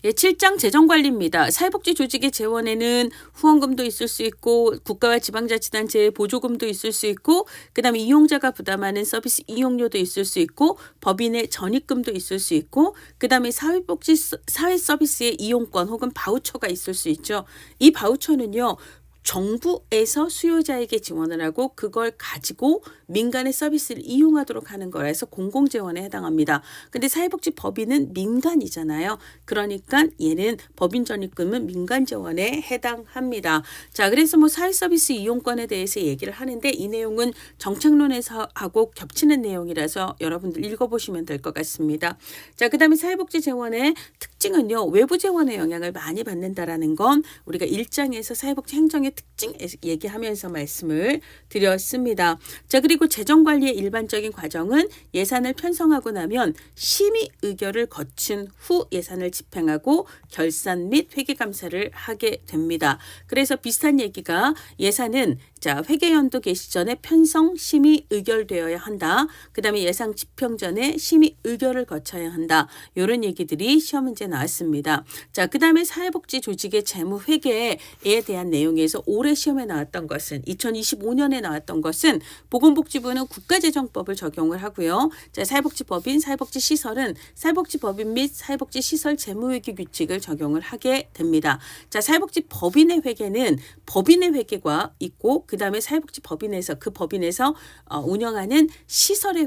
예, 7장 재정관리입니다. 사회복지 조직의 재원에는 후원금도 있을 수 있고 국가와 지방자치단체의 보조금도 있을 수 있고 그다음에 이용자가 부담하는 서비스 이용료도 있을 수 있고 법인의 전입금도 있을 수 있고 그다음에 사회 서비스의 이용권 혹은 바우처가 있을 수 있죠. 이 바우처는요. 정부에서 수요자에게 지원을 하고 그걸 가지고 민간의 서비스를 이용하도록 하는 거라서 공공재원에 해당합니다. 근데 사회복지법인은 민간이잖아요. 그러니까 얘는 법인 전입금은 민간재원에 해당합니다. 자, 그래서 뭐 사회서비스 이용권에 대해서 얘기를 하는데 이 내용은 정책론에서 하고 겹치는 내용이라서 여러분들 읽어보시면 될 것 같습니다. 자, 그 다음에 사회복지재원의 특징은요. 외부재원의 영향을 많이 받는다라는 건 우리가 1장에서 사회복지 행정의 특징 얘기하면서 말씀을 드렸습니다. 자, 그리고 재정관리의 일반적인 과정은 예산을 편성하고 나면 심의 의결을 거친 후 예산을 집행하고 결산 및 회계감사를 하게 됩니다. 그래서 비슷한 얘기가 예산은 자, 회계연도 개시 전에 편성 심의 의결되어야 한다. 그 다음에 예산 집행 전에 심의 의결을 거쳐야 한다. 이런 얘기들이 시험 문제 나왔습니다. 자, 그 다음에 사회복지 조직의 재무 회계에 대한 내용에서 올해 시험에 나왔던 것은 2025년에 나왔던 것은 보건복지부는 국가재정법을 적용을 하고요. 자, 사회복지법인, 사회복지시설은 사회복지법인 및 사회복지시설 재무회계 규칙을 적용을 하게 됩니다. 자, 사회복지법인의 회계는 법인의 회계가 있고 그 다음에 사회복지법인에서 그 법인에서 운영하는 시설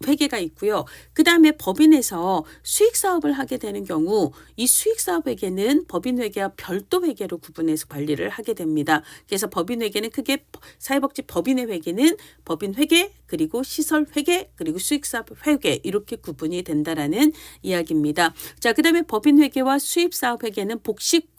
회계가 있고요. 그 다음에 법인에서 수익사업을 하게 되는 경우 이 수익사업 회계는 법인 회계와 별도 회계로 구분해서 관리를 하게 됩니다. 그래서 법인 회계는 크게 사회복지 법인의 회계는 법인 회계 그리고 시설 회계 그리고 수익사업 회계 이렇게 구분이 된다라는 이야기입니다. 자, 그 다음에 법인 회계와 수입사업 회계는 복식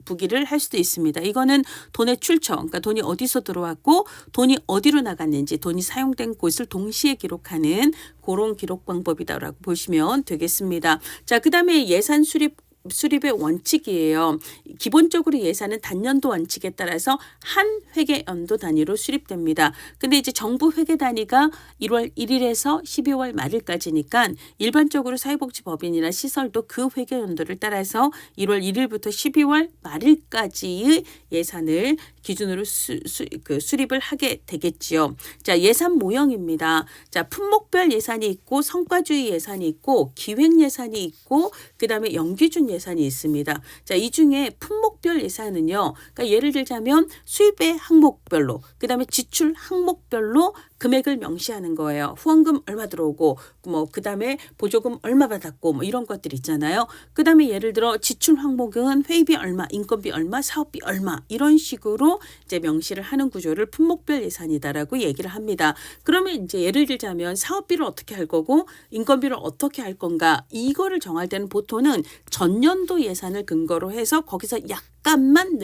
부기를 할 수도 있습니다. 이거는 돈의 출처, 그러니까 돈이 어디서 들어왔고 돈이 어디로 나갔는지 돈이 사용된 곳을 동시에 기록하는 그런 기록 방법이다라고 보시면 되겠습니다. 자, 그 다음에 예산 수립의 원칙이에요. 기본적으로 예산은 단년도 원칙에 따라서 한 회계 연도 단위로 수립됩니다. 근데 이제 정부 회계 단위가 1월 1일에서 12월 말일까지니까 일반적으로 사회복지법인이나 시설도 그 회계 연도를 따라서 1월 1일부터 12월 말일까지의 예산을 기준으로 수립을 하게 되겠지요. 자, 예산 모형입니다. 자, 품목별 예산이 있고 성과주의 예산이 있고 기획 예산이 있고 그다음에 영기준 예산이 있습니다. 자, 이 중에 품목별 예산은요. 그러니까 예를 들자면 수입의 항목별로 그다음에 지출 항목별로 금액을 명시하는 거예요. 후원금 얼마 들어오고 뭐 그다음에 보조금 얼마 받았고 뭐 이런 것들 있잖아요. 그다음에 예를 들어 지출 항목은 회의비 얼마, 인건비 얼마, 사업비 얼마 이런 식으로 이제 명시를 하는 구조를 품목별 예산이다라고 얘기를 합니다. 그러면 이제 예를 들자면 사업비를 어떻게 할 거고 인건비를 어떻게 할 건가 이거를 정할 때는 보통은 전년도 예산을 근거로 해서 거기서 약간만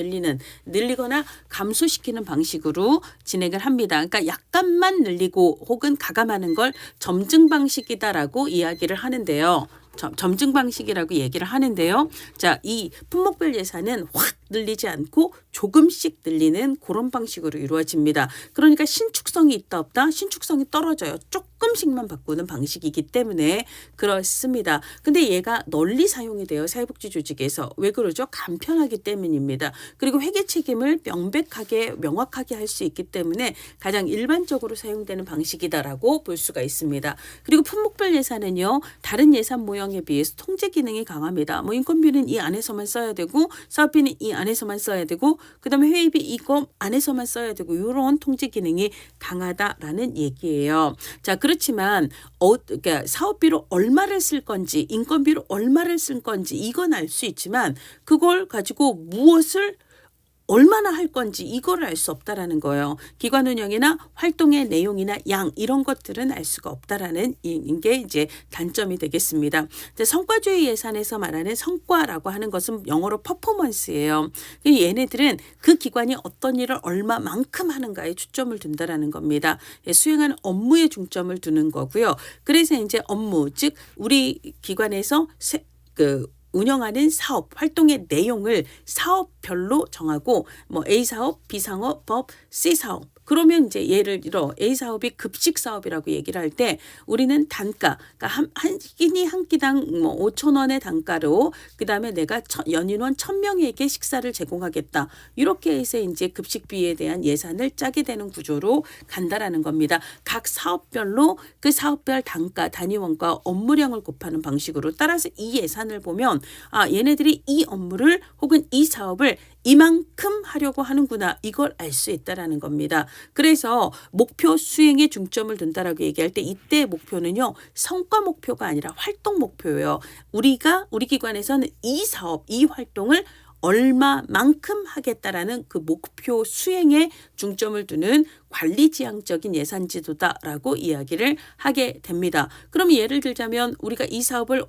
늘리거나 감소시키는 방식으로 진행을 합니다. 그러니까 약간만 늘리고 혹은 가감하는 걸 점증 방식이다라고 이야기를 하는데요. 점증 방식이라고 얘기를 하는데요. 자, 이 품목별 예산은 확 늘리지 않고 조금씩 늘리는 그런 방식으로 이루어집니다. 그러니까 신축성이 있다 없다? 신축성이 떨어져요. 조금씩만 바꾸는 방식이기 때문에 그렇습니다. 근데 얘가 널리 사용이 돼요. 사회복지 조직에서. 왜 그러죠? 간편하기 때문입니다. 그리고 회계 책임을 명확하게 할 수 있기 때문에 가장 일반적으로 사용되는 방식이다라고 볼 수가 있습니다. 그리고 품목별 예산은요. 다른 예산 모형에 비해서 통제 기능이 강합니다. 뭐 인건비는 이 안에서만 써야 되고 사업비는 이 안에서만 써야 되고 그다음에 회의비 이거 안에서만 써야 되고 이런 통제 기능이 강하다라는 얘기예요. 자, 그렇지만 그러니까 사업비로 얼마를 쓸 건지 인건비로 얼마를 쓸 건지 이건 알 수 있지만 그걸 가지고 무엇을 얼마나 할 건지 이거를 알 수 없다라는 거예요. 기관 운영이나 활동의 내용이나 양 이런 것들은 알 수가 없다라는 게 이제 단점이 되겠습니다. 성과주의 예산에서 말하는 성과라고 하는 것은 영어로 퍼포먼스예요. 얘네들은 그 기관이 어떤 일을 얼마만큼 하는가에 초점을 둔다라는 겁니다. 수행하는 업무에 중점을 두는 거고요. 그래서 이제 업무 즉 우리 기관에서 운영하는 사업, 활동의 내용을 사업별로 정하고 뭐 A 사업, B 사업, C 사업 그러면 이제 예를 들어 A 사업이 급식 사업이라고 얘기를 할 때 우리는 단가, 그러니까 한 끼니 한 끼당 뭐 5천 원의 단가로 그다음에 내가 연인원 1,000명에게 식사를 제공하겠다. 이렇게 해서 이제 급식비에 대한 예산을 짜게 되는 구조로 간다라는 겁니다. 각 사업별로 그 사업별 단가, 단위원과 업무량을 곱하는 방식으로 따라서 이 예산을 보면 얘네들이 이 업무를 혹은 이 사업을 이만큼 하려고 하는구나, 이걸 알 수 있다라는 겁니다. 그래서 목표 수행에 중점을 둔다라고 얘기할 때 이때 목표는요, 성과 목표가 아니라 활동 목표예요. 우리 기관에서는 이 사업, 이 활동을 얼마만큼 하겠다라는 그 목표 수행에 중점을 두는 관리지향적인 예산지도다라고 이야기를 하게 됩니다. 그럼 예를 들자면 우리가 이 사업을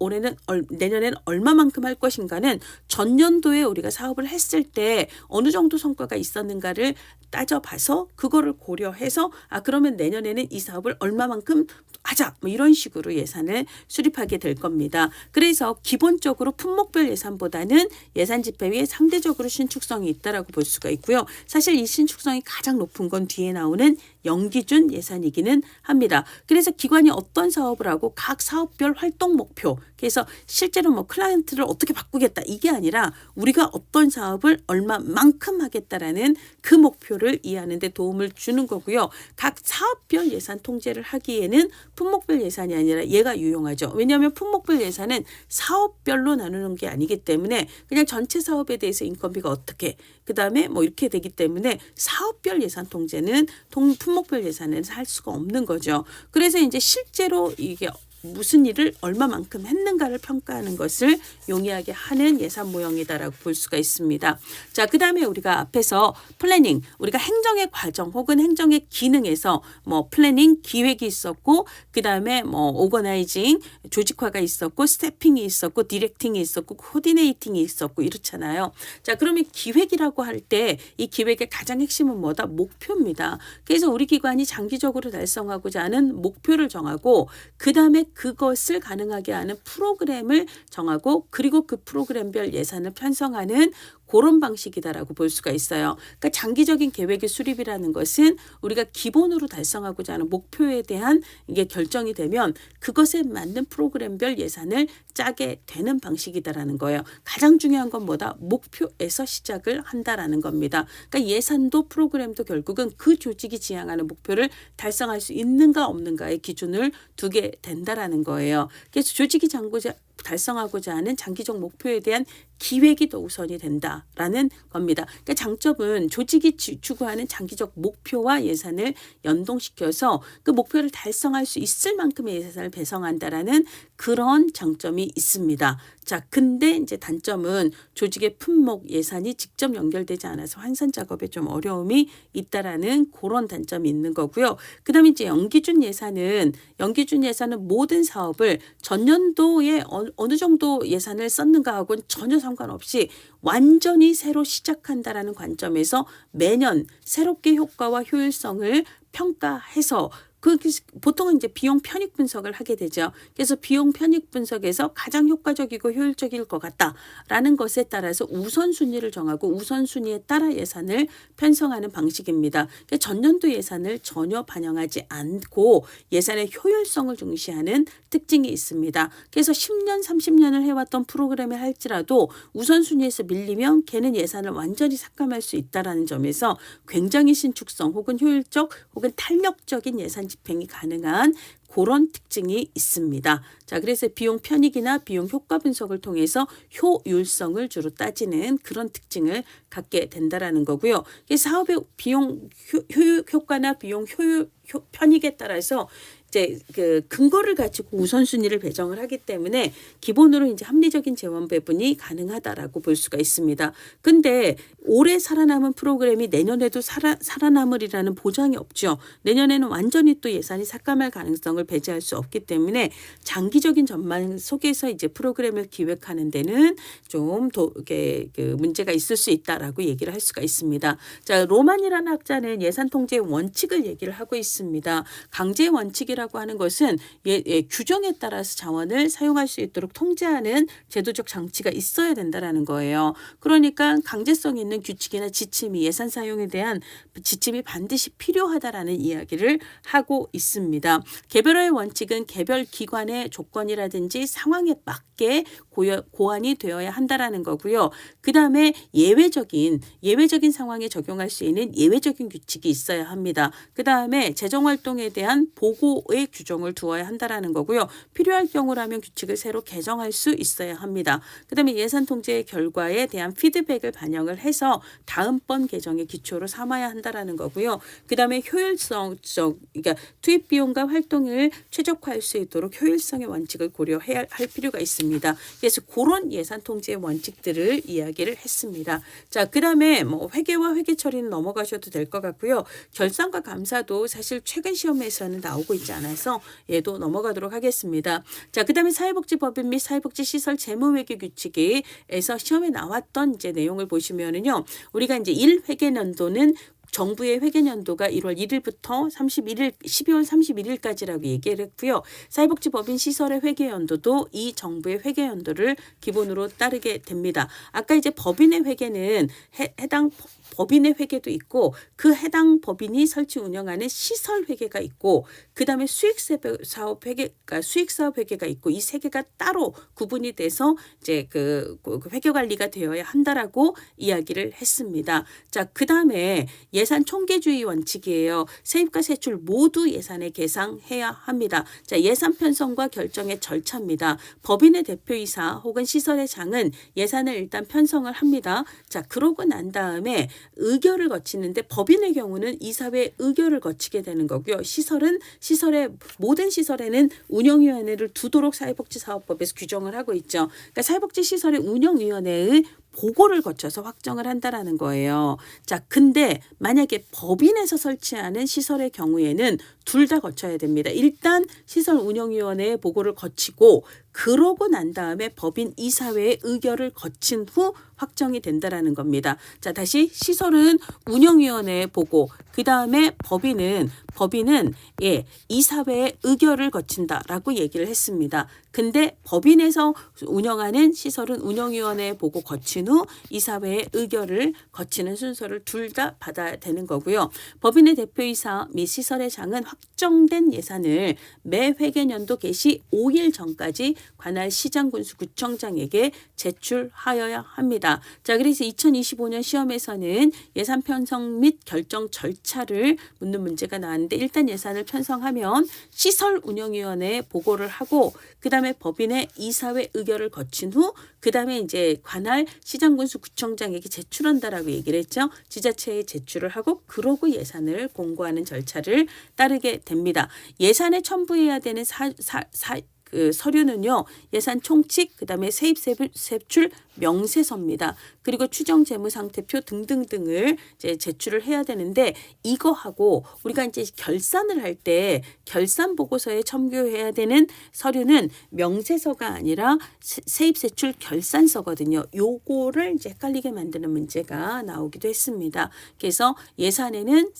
내년엔 얼마만큼 할 것인가는 전년도에 우리가 사업을 했을 때 어느 정도 성과가 있었는가를 따져봐서 그거를 고려해서 그러면 내년에는 이 사업을 얼마만큼 하자, 뭐 이런 식으로 예산을 수립하게 될 겁니다. 그래서 기본적으로 품목별 예산보다는 예산 집행에 상대적으로 신축성이 있다라고 볼 수가 있고요. 사실 이 신축성이 가장 높은 건 뒤에 나오는 연기준 예산이기는 합니다. 그래서 기관이 어떤 사업을 하고 각 사업별 활동 목표, 그래서 실제로 뭐 클라이언트를 어떻게 바꾸겠다, 이게 아니라 우리가 어떤 사업을 얼마만큼 하겠다라는 그 목표를 이해하는 데 도움을 주는 거고요. 각 사업별 예산 통제를 하기에는 품목별 예산이 아니라 얘가 유용하죠. 왜냐하면 품목별 예산은 사업별로 나누는 게 아니기 때문에 그냥 전체 사업에 대해서 인건비가 어떻게, 그 다음에 뭐 이렇게 되기 때문에 사업별 예산 통제는 품목별 예산은 할 수가 없는 거죠. 그래서 이제 실제로 이게 무슨 일을 얼마만큼 했는가를 평가하는 것을 용이하게 하는 예산 모형이다라고 볼 수가 있습니다. 자, 그 다음에 우리가 앞에서 플래닝, 우리가 행정의 과정 혹은 행정의 기능에서 뭐 플래닝, 기획이 있었고, 그 다음에 뭐 오거나이징, 조직화가 있었고, 스태핑이 있었고, 디렉팅이 있었고, 코디네이팅이 있었고, 이렇잖아요. 자, 그러면 기획이라고 할 때 이 기획의 가장 핵심은 뭐다? 목표입니다. 그래서 우리 기관이 장기적으로 달성하고자 하는 목표를 정하고, 그 다음에 그것을 가능하게 하는 프로그램을 정하고, 그리고 그 프로그램별 예산을 편성하는 그런 방식이다라고 볼 수가 있어요. 그러니까 장기적인 계획의 수립이라는 것은 우리가 기본으로 달성하고자 하는 목표에 대한 이게 결정이 되면 그것에 맞는 프로그램별 예산을 짜게 되는 방식이다라는 거예요. 가장 중요한 건 뭐다? 목표에서 시작을 한다라는 겁니다. 그러니까 예산도 프로그램도 결국은 그 조직이 지향하는 목표를 달성할 수 있는가 없는가의 기준을 두게 된다라는 거예요. 그래서 조직이 달성하고자 하는 장기적 목표에 대한 기획이 더 우선이 된다라는 겁니다. 그러니까 장점은 조직이 추구하는 장기적 목표와 예산을 연동시켜서 그 목표를 달성할 수 있을 만큼의 예산을 배성한다라는 그런 장점이 있습니다. 자, 근데 이제 단점은 조직의 품목 예산이 직접 연결되지 않아서 환산 작업에 좀 어려움이 있다라는 그런 단점이 있는 거고요. 그다음에 이제 연기준 예산은 모든 사업을 전년도에 어느 정도 예산을 썼는가 하고는 전혀 상관없이 완전히 새로 시작한다라는 관점에서 매년 새롭게 효과와 효율성을 평가해서 보통은 이제 비용 편익 분석을 하게 되죠. 그래서 비용 편익 분석에서 가장 효과적이고 효율적일 것 같다라는 것에 따라서 우선순위를 정하고 우선순위에 따라 예산을 편성하는 방식입니다. 그러니까 전년도 예산을 전혀 반영하지 않고 예산의 효율성을 중시하는 특징이 있습니다. 그래서 10년, 30년을 해왔던 프로그램을 할지라도 우선순위에서 밀리면 걔는 예산을 완전히 삭감할 수 있다는 점에서 굉장히 신축성 혹은 효율적 혹은 탄력적인 예산 집행이 가능한 그런 특징이 있습니다. 자, 그래서 비용 편익이나 비용 효과 분석을 통해서 효율성을 주로 따지는 그런 특징을 갖게 된다라는 거고요. 사업의 비용 효과나 비용 편익에 따라서 이제 그 근거를 가지고 우선순위를 배정을 하기 때문에 기본으로 이제 합리적인 재원 배분이 가능하다라고 볼 수가 있습니다. 근데 올해 살아남은 프로그램이 내년에도 살아남으리라는 보장이 없죠. 내년에는 완전히 또 예산이 삭감할 가능성을 배제할 수 없기 때문에 장기적인 전망 속에서 이제 프로그램을 기획하는 데는 좀 문제가 있을 수 있다라고 얘기를 할 수가 있습니다. 자, 로만이라는 학자는 예산 통제의 원칙을 얘기를 하고 있습니다. 강제의 원칙이라 통제라고 하는 것은 규정에 따라서 자원을 사용할 수 있도록 통제하는 제도적 장치가 있어야 된다라는 거예요. 그러니까 강제성 있는 규칙이나 지침이 예산 사용에 대한 지침이 반드시 필요하다라는 이야기를 하고 있습니다. 개별화의 원칙은 개별 기관의 조건이라든지 상황에 맞게 고안이 되어야 한다라는 거고요. 그 다음에 예외적인 상황에 적용할 수 있는 예외적인 규칙이 있어야 합니다. 그 다음에 재정활동에 대한 보고의 규정을 두어야 한다라는 거고요. 필요할 경우라면 규칙을 새로 개정할 수 있어야 합니다. 그 다음에 예산 통제의 결과에 대한 피드백을 반영을 해서 다음번 개정의 기초로 삼아야 한다라는 거고요. 그 다음에 그러니까 투입 비용과 활동을 최적화할 수 있도록 효율성의 원칙을 고려해야 할 필요가 있습니다. 그래서 그런 예산 통제의 원칙들을 이야기를 했습니다. 자, 그 다음에 뭐 회계와 회계 처리는 넘어가셔도 될 것 같고요. 결산과 감사도 사실 최근 시험에서는 나오고 있지 않아서 얘도 넘어가도록 하겠습니다. 자, 그 다음에 사회복지법인 및 사회복지시설 재무회계 규칙에서 시험에 나왔던 이제 내용을 보시면은요. 우리가 이제 1회계년도는 정부의 회계년도가 1월 1일부터 12월 31일까지라고 얘기를 했고요. 사회복지법인 시설의 회계연도도 이 정부의 회계연도를 기본으로 따르게 됩니다. 아까 이제 법인의 회계는 해당 법인의 회계도 있고 그 해당 법인이 설치 운영하는 시설 회계가 있고 그 다음에 수익사업 회계가 있고 이 세 개가 따로 구분이 돼서 이제 그 회계 관리가 되어야 한다라고 이야기를 했습니다. 자, 그 다음에 예산 총계주의 원칙이에요. 세입과 세출 모두 예산에 계상해야 합니다. 자, 예산 편성과 결정의 절차입니다. 법인의 대표이사 혹은 시설의 장은 예산을 일단 편성을 합니다. 자, 그러고 난 다음에 의결을 거치는데 법인의 경우는 이사회 의결을 거치게 되는 거고요. 모든 시설에는 운영위원회를 두도록 사회복지사업법에서 규정을 하고 있죠. 그러니까 사회복지시설의 운영위원회의 보고를 거쳐서 확정을 한다라는 거예요. 자, 근데 만약에 법인에서 설치하는 시설의 경우에는 둘 다 거쳐야 됩니다. 일단 시설 운영위원회의 보고를 거치고 그러고 난 다음에 법인 이사회의 의결을 거친 후 확정이 된다라는 겁니다. 자, 다시 시설은 운영위원회의 보고, 그 다음에 법인은 이사회의 의결을 거친다라고 얘기를 했습니다. 근데 법인에서 운영하는 시설은 운영위원회의 보고 거친 후 이사회의 의결을 거치는 순서를 둘 다 받아야 되는 거고요. 법인의 대표이사 및 시설의 장은 확정된 예산을 매 회계년도 개시 5일 전까지 관할 시장군수구청장에게 제출하여야 합니다. 자, 그래서 2025년 시험에서는 예산 편성 및 결정 절차를 묻는 문제가 나왔는데 일단 예산을 편성하면 시설 운영위원회에 보고를 하고 그 다음에 법인의 이사회 의결을 거친 후 그 다음에 이제 관할 시장군수구청장에게 제출한다라고 얘기를 했죠. 지자체에 제출을 하고 그러고 예산을 공고하는 절차를 따르게 됩니다. 예산에 첨부해야 되는 서류는요. 예산 총칙, 그 다음에 세입 세출 명세서입니다. 그리고 추정 재무상태표 등등등을 이제 제출을 해야 되는데 이거하고 우리가 이제 결산을 할 때 결산 보고서에 첨부해야 되는 서류는 명세서가 아니라 세입 세출 결산서거든요. 요거를 이제 헷갈리게 만드는 문제가 나오기도 했습니다. 그래서 예산에는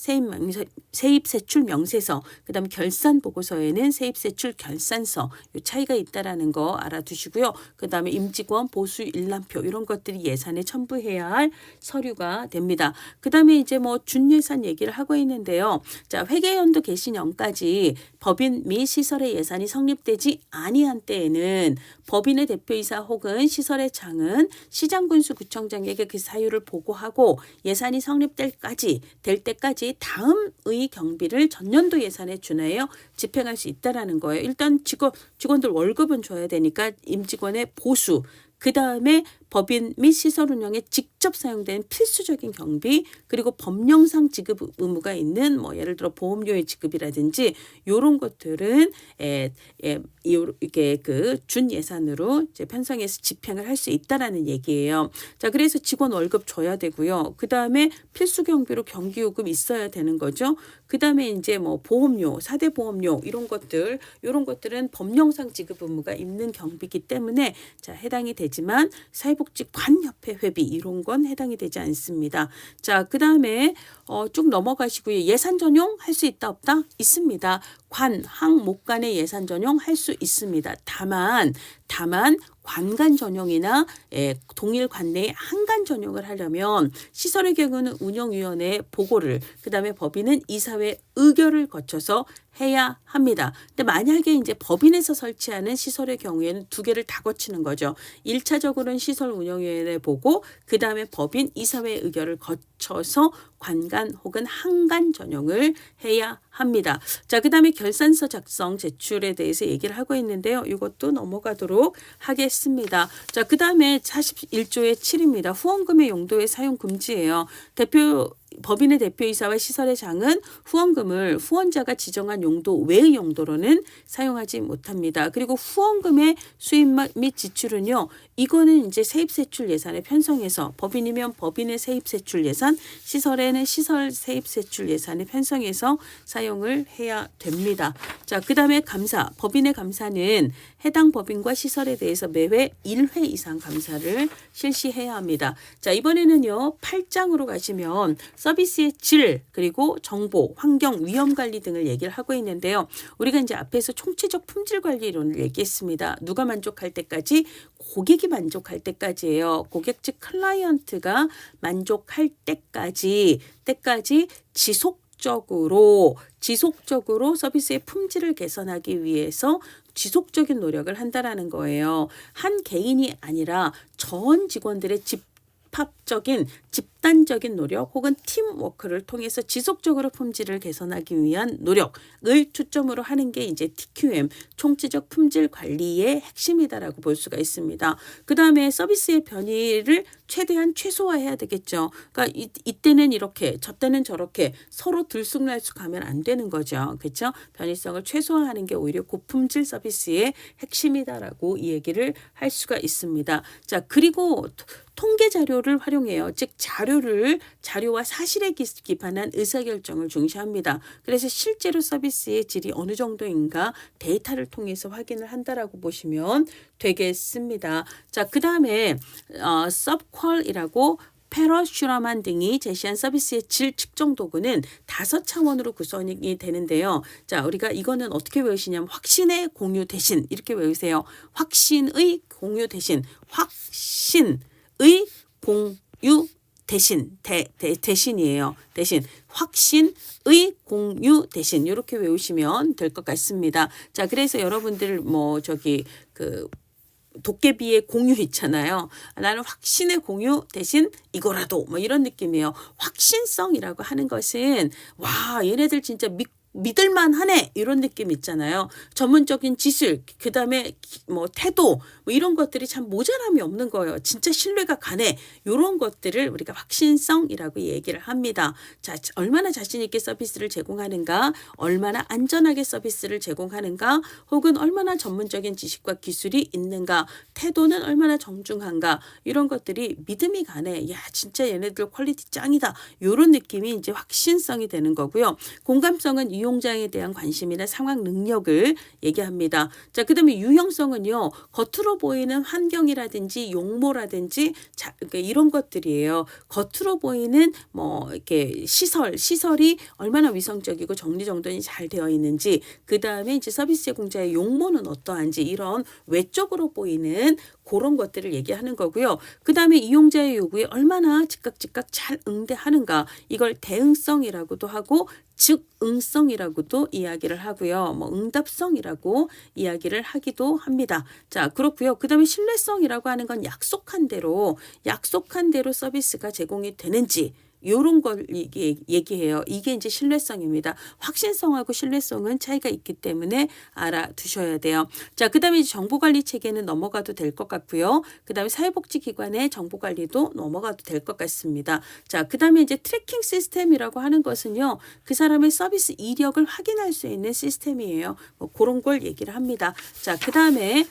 세입 세출 명세서, 그다음 결산 보고서에는 세입 세출 결산서 요 차이가 있다라는 거 알아두시고요. 그다음에 임직원 보수 일람표 이런 것들이 예산에 첨부해야 할 서류가 됩니다. 그다음에 이제 뭐 준예산 얘기를 하고 있는데요. 자, 회계연도 개시년까지 법인 및 시설의 예산이 성립되지 아니한 때에는 법인의 대표이사 혹은 시설의 장은 시장군수구청장에게 그 사유를 보고하고 예산이 성립될 때까지 다음의 경비를 전년도 예산에 준하여 집행할 수 있다라는 거예요. 일단 직원들 월급은 줘야 되니까 임직원의 보수, 그 다음에 법인 및 시설 운영에 직접 사용되는 필수적인 경비, 그리고 법령상 지급 의무가 있는 뭐 예를 들어 보험료의 지급이라든지 이런 것들은 이게 그 준 예산으로 이제 편성해서 집행을 할 수 있다라는 얘기예요. 자, 그래서 직원 월급 줘야 되고요. 그 다음에 필수 경비로 경기요금 있어야 되는 거죠. 그 다음에 이제 뭐 보험료, 4대 보험료 이런 것들은 법령상 지급 의무가 있는 경비이기 때문에 자, 해당이 되지만 사회복지 사회복지관협회 회비 이런 건 해당이 되지 않습니다. 자, 그다음에 쭉 넘어가시고요. 예산 전용 할 수 있다 없다? 있습니다. 관, 항목간의 예산 전용 할 수 있습니다. 다만 관간 전용이나 동일 관내에 한간 전용을 하려면 시설의 경우는 운영위원회에 보고를, 그다음에 법인은 이사회 의결을 거쳐서 해야 합니다. 근데 만약에 이제 법인에서 설치하는 시설의 경우에는 두 개를 다 거치는 거죠. 1차적으로는 시설 운영위원회 보고 그다음에 법인 이사회 의결을 거쳐서 관간 혹은 한간 전용을 해야 합니다. 자, 그다음에 결산서 작성 제출에 대해서 얘기를 하고 있는데요. 이것도 넘어가도록 하겠습니다. 자, 그다음에 41조의 7입니다. 후원금의 용도의 사용 금지예요. 법인의 대표이사와 시설의 장은 후원금을 후원자가 지정한 용도 외의 용도로는 사용하지 못합니다. 그리고 후원금의 수입 및 지출은요. 이거는 이제 세입세출 예산에 편성해서 법인이면 법인의 세입세출 예산, 시설에는 시설 세입세출 예산에 편성해서 사용을 해야 됩니다. 자, 그다음에 감사. 법인의 감사는 해당 법인과 시설에 대해서 매회 1회 이상 감사를 실시해야 합니다. 자, 이번에는요. 8장으로 가시면 서비스의 질, 그리고 정보, 환경, 위험 관리 등을 얘기를 하고 있는데요. 우리가 이제 앞에서 총체적 품질 관리 이론을 얘기했습니다. 누가 만족할 때까지? 고객이 만족할 때까지예요. 고객 즉 클라이언트가 만족할 때까지 지속적으로 서비스의 품질을 개선하기 위해서 지속적인 노력을 한다라는 거예요. 한 개인이 아니라 전 직원들의 집단적인 노력 혹은 팀워크를 통해서 지속적으로 품질을 개선하기 위한 노력을 초점으로 하는 게 이제 TQM, 총체적 품질 관리의 핵심이다라고 볼 수가 있습니다. 그 다음에 서비스의 변이를 최대한 최소화해야 되겠죠. 그러니까 이때는 이렇게, 저때는 저렇게 서로 들쑥날쑥하면 안 되는 거죠. 그렇죠? 변이성을 최소화하는 게 오히려 고품질 서비스의 핵심이다라고 이 얘기를 할 수가 있습니다. 자, 그리고 통계 자료를 활용해요. 즉 자료와 사실에 기반한 의사결정을 중시합니다. 그래서 실제로 서비스의 질이 어느 정도인가 데이터를 통해서 확인을 한다라고 보시면 되겠습니다. 자, 그 다음에 서브퀄이라고 페러 슈러만 등이 제시한 서비스의 질 측정 도구는 5차원으로 구성이 되는데요. 자, 우리가 이거는 어떻게 외우시냐면 확신의 공유 대신 이렇게 외우세요. 확신의 공유 대신, 확신의 공유 대신, 대신이에요. 대신, 확신의 공유 대신 이렇게 외우시면 될 것 같습니다. 자, 그래서 여러분들 도깨비의 공유 있잖아요. 나는 확신의 공유 대신 이거라도 이런 느낌이에요. 확신성이라고 하는 것은 와, 얘네들 진짜 믿을만 하네 이런 느낌 있잖아요. 전문적인 지식, 그 다음에 태도 이런 것들이 참 모자람이 없는 거예요. 진짜 신뢰가 가네. 이런 것들을 우리가 확신성이라고 얘기를 합니다. 자, 얼마나 자신 있게 서비스를 제공하는가, 얼마나 안전하게 서비스를 제공하는가, 혹은 얼마나 전문적인 지식과 기술이 있는가, 태도는 얼마나 정중한가, 이런 것들이 믿음이 가네. 야, 진짜 얘네들 퀄리티 짱이다. 이런 느낌이 이제 확신성이 되는 거고요. 공감성은 이용자에 대한 관심이나 상황 능력을 얘기합니다. 자, 그다음에 유형성은요. 겉으로 보이는 환경이라든지 용모라든지 이런 것들이에요. 겉으로 보이는 이렇게 시설이 얼마나 위성적이고 정리정돈이 잘 되어 있는지, 그다음에 이제 서비스 제공자의 용모는 어떠한지, 이런 외적으로 보이는 그런 것들을 얘기하는 거고요. 그다음에 이용자의 요구에 얼마나 즉각 잘 응대하는가, 이걸 대응성이라고도 하고 즉응성이라고도 이야기를 하고요. 응답성이라고 이야기를 하기도 합니다. 자, 그렇고요. 그다음에 신뢰성이라고 하는 건 약속한 대로 서비스가 제공이 되는지 이런 걸 얘기해요. 이게 이제 신뢰성입니다. 확신성하고 신뢰성은 차이가 있기 때문에 알아두셔야 돼요. 자, 그다음에 정보관리 체계는 넘어가도 될 것 같고요. 그다음에 사회복지기관의 정보관리도 넘어가도 될 것 같습니다. 자, 그다음에 이제 트래킹 시스템이라고 하는 것은요, 그 사람의 서비스 이력을 확인할 수 있는 시스템이에요. 그런 걸 얘기를 합니다. 자, 그다음에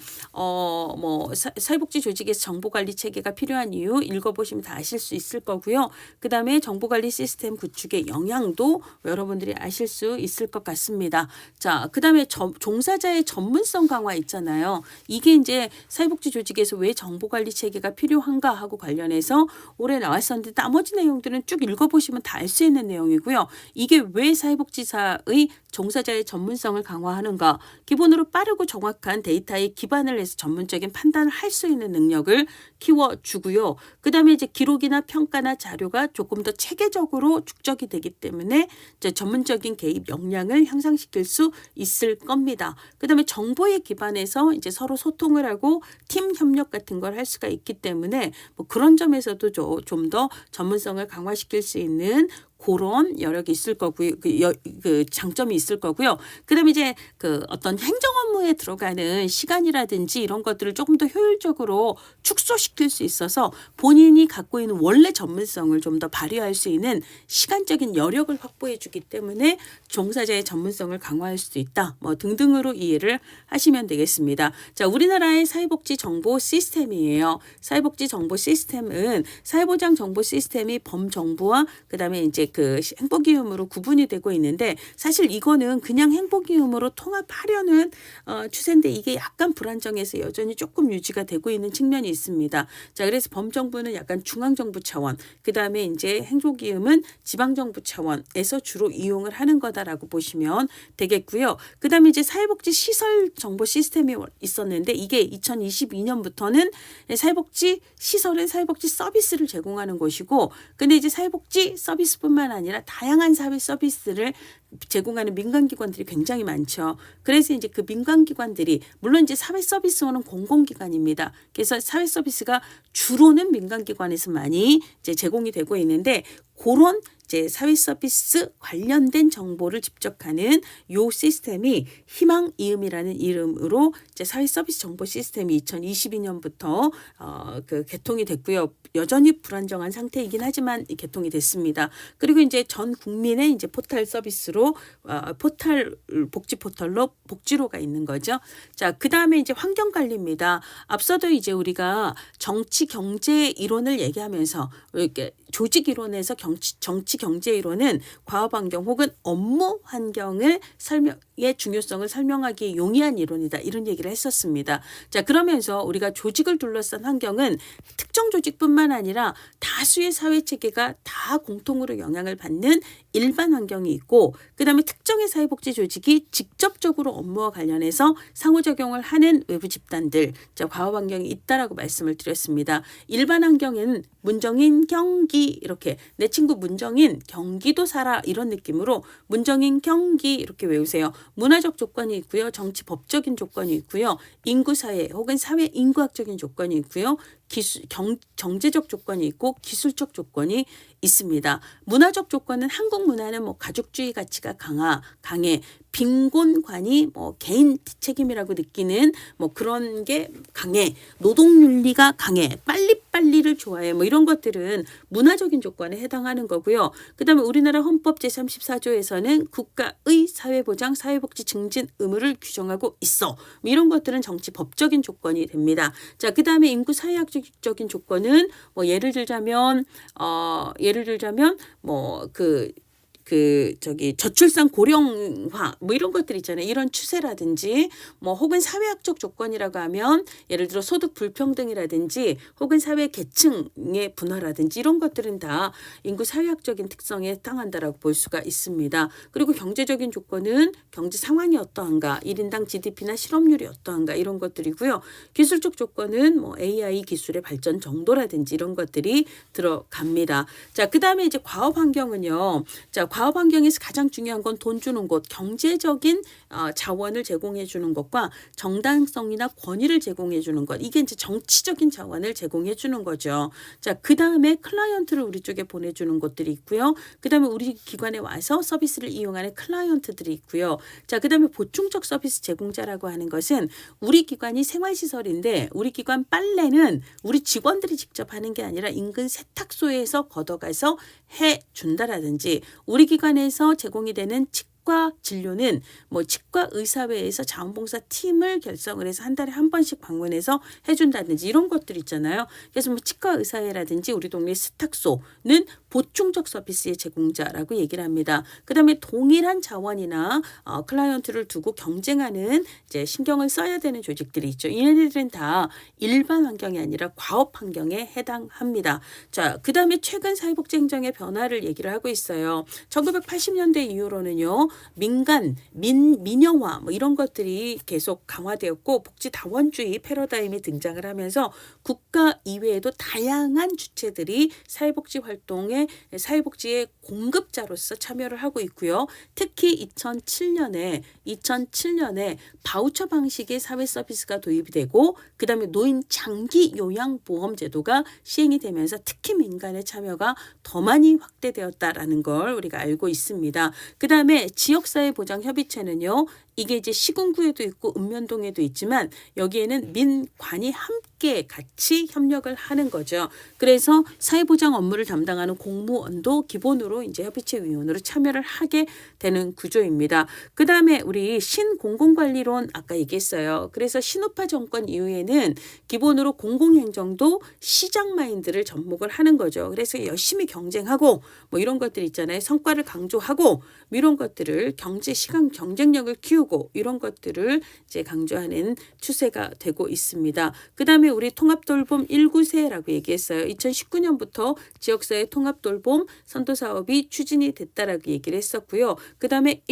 사회복지 조직에서 정보관리 체계가 필요한 이유 읽어보시면 다 아실 수 있을 거고요. 그다음에 기관의 정보관리 시스템 구축의 영향도 여러분들이 아실 수 있을 것 같습니다. 자, 그 다음에 종사자의 전문성 강화 있잖아요. 이게 이제 사회복지 조직에서 왜 정보관리 체계가 필요한가 하고 관련해서 올해 나왔었는데 나머지 내용들은 쭉 읽어보시면 다 알 수 있는 내용이고요. 이게 왜 사회복지사의 종사자의 전문성을 강화하는가? 기본으로 빠르고 정확한 데이터에 기반을 해서 전문적인 판단을 할 수 있는 능력을 키워주고요. 그 다음에 이제 기록이나 평가나 자료가 조금 더 체계적으로 축적이 되기 때문에 이제 전문적인 개입 역량을 향상시킬 수 있을 겁니다. 그 다음에 정보에 기반해서 이제 서로 소통을 하고 팀 협력 같은 걸 할 수가 있기 때문에 뭐 그런 점에서도 좀 더 전문성을 강화시킬 수 있는 그런 여력이 있을 거고요. 그 장점이 있을 거고요. 그다음에 이제 그 어떤 행정 업무에 들어가는 시간이라든지 이런 것들을 조금 더 효율적으로 축소시킬 수 있어서 본인이 갖고 있는 원래 전문성을 좀 더 발휘할 수 있는 시간적인 여력을 확보해 주기 때문에 종사자의 전문성을 강화할 수도 있다. 뭐 등등으로 이해를 하시면 되겠습니다. 자, 우리나라의 사회복지 정보 시스템이에요. 사회복지 정보 시스템은 사회보장 정보 시스템이 범정부와 그다음에 이제 그 행복이음으로 구분이 되고 있는데 사실 이거는 그냥 행복이음으로 통합하려는 추세인데 이게 약간 불안정해서 여전히 조금 유지가 되고 있는 측면이 있습니다. 자, 그래서 범정부는 약간 중앙정부 차원, 그 다음에 이제 행복이음은 지방정부 차원에서 주로 이용을 하는 거다라고 보시면 되겠고요. 그 다음에 이제 사회복지 시설 정보 시스템이 있었는데 이게 2022년부터는 사회복지 시설은 사회복지 서비스를 제공하는 것이고, 근데 이제 사회복지 서비스뿐만 아니라 다양한 사회 서비스를 제공하는 민간기관들이 굉장히 많죠. 그래서 이제 그 민간기관들이 물론 이제 사회 서비스원은 공공기관입니다. 그래서 사회 서비스가 주로는 민간기관에서 많이 이제 제공이 되고 있는데 그런 이제 사회 서비스 관련된 정보를 집적하는 요 시스템이 희망이음이라는 이름으로 이제 사회 서비스 정보 시스템이 2022년부터 그 개통이 됐고요. 여전히 불안정한 상태이긴 하지만 개통이 됐습니다. 그리고 이제 전 국민의 이제 포털 서비스로 포털 복지 포털로 복지로가 있는 거죠. 자, 그 다음에 이제 환경 관리입니다. 앞서도 이제 우리가 정치 경제 이론을 얘기하면서 이렇게 조직 이론에서 정치 경제 이론은 과업 환경 혹은 업무 환경을 의 중요성을 설명하기 용이한 이론이다. 이런 얘기를 했었습니다. 자, 그러면서 우리가 조직을 둘러싼 환경은 특정 조직뿐만 아니라 다수의 사회 체계가 다 공통으로 영향을 받는 일반 환경이 있고, 그 다음에 특정의 사회복지 조직이 직접적으로 업무와 관련해서 상호작용을 하는 외부 집단들, 자, 과업 환경이 있다라고 말씀을 드렸습니다. 일반 환경에는 문정인, 경기 이렇게 내 친구 문정인, 경기도 살아 이런 느낌으로 문정인, 경기 이렇게 외우세요. 문화적 조건이 있고요. 정치 법적인 조건이 있고요. 인구사회 혹은 사회 인구학적인 조건이 있고요. 경제적 조건이 있고 기술적 조건이 있습니다. 문화적 조건은 한국 문화는 뭐 가족주의 가치가 강해 빈곤관이 뭐 개인 책임이라고 느끼는 뭐 그런 게 강해, 노동윤리가 강해, 빨리빨리를 좋아해, 뭐 이런 것들은 문화적인 조건에 해당하는 거고요. 그 다음에 우리나라 헌법 제34조에서는 국가의 사회보장, 사회복지 증진 의무를 규정하고 있어. 뭐 이런 것들은 정치 법적인 조건이 됩니다. 자, 그 다음에 인구 사회학적인 조건은 뭐 예를 들자면 뭐 저출산 고령화 뭐 이런 것들 있잖아요. 이런 추세라든지 뭐 혹은 사회학적 조건이라고 하면 예를 들어 소득 불평등이라든지 혹은 사회 계층의 분화라든지 이런 것들은 다 인구 사회학적인 특성에 해당한다라고 볼 수가 있습니다. 그리고 경제적인 조건은 경제 상황이 어떠한가, 1인당 GDP나 실업률이 어떠한가 이런 것들이고요. 기술적 조건은 뭐 AI 기술의 발전 정도라든지 이런 것들이 들어갑니다. 자, 그 다음에 이제 과업 환경은요. 자, 과업 환경에서 가장 중요한 건 돈 주는 곳, 경제적인 자원을 제공해 주는 것과 정당성이나 권위를 제공해 주는 것, 이게 이제 정치적인 자원을 제공해 주는 거죠. 자, 그 다음에 클라이언트를 우리 쪽에 보내주는 것들이 있고요. 그 다음에 우리 기관에 와서 서비스를 이용하는 클라이언트들이 있고요. 자, 그 다음에 보충적 서비스 제공자라고 하는 것은 우리 기관이 생활시설인데 우리 기관 빨래는 우리 직원들이 직접 하는 게 아니라 인근 세탁소에서 걷어가서 해준다라든지 우리 기관에서 제공이 되는 치과 진료는 뭐 치과 의사회에서 자원봉사 팀을 결성을 해서 한 달에 한 번씩 방문해서 해준다든지 이런 것들 있잖아요. 그래서 뭐 치과 의사회라든지 우리 동네 스탁소는 보충적 서비스의 제공자라고 얘기를 합니다. 그다음에 동일한 자원이나 클라이언트를 두고 경쟁하는 이제 신경을 써야 되는 조직들이 있죠. 얘네들은 다 일반 환경이 아니라 과업 환경에 해당합니다. 자, 그다음에 최근 사회복지 행정의 변화를 얘기를 하고 있어요. 1980년대 이후로는요. 민영화 뭐 이런 것들이 계속 강화되었고 복지다원주의 패러다임이 등장을 하면서 국가 이외에도 다양한 주체들이 사회복지 활동에 사회복지의 공급자로서 참여를 하고 있고요. 특히 2007년에 바우처 방식의 사회 서비스가 도입이 되고 그다음에 노인 장기 요양보험 제도가 시행이 되면서 특히 민간의 참여가 더 많이 확대되었다라는 걸 우리가 알고 있습니다. 그다음에 지역사회보장협의체는요. 이게 이제 시군구에도 있고 읍면동에도 있지만 여기에는 민관이 함께 같이 협력을 하는 거죠. 그래서 사회보장 업무를 담당하는 공무원도 기본으로 이제 협의체 위원으로 참여를 하게 되는 구조입니다. 그다음에 우리 신공공관리론 아까 얘기했어요. 그래서 신우파 정권 이후에는 기본으로 공공행정도 시장 마인드를 접목을 하는 거죠. 그래서 열심히 경쟁하고 뭐 이런 것들 있잖아요. 성과를 강조하고 이런 것들을 경제 시간 경쟁력을 키우고 이런 것들을 이제 강조하는 추세가 되고 있습니다. 그다음에 우리 통합돌봄 1구세라고 얘기했어요. 2019년부터 지역사회 통합돌봄 선도 사업이 추진이 됐다라고 얘기를 했었고요. 그다음에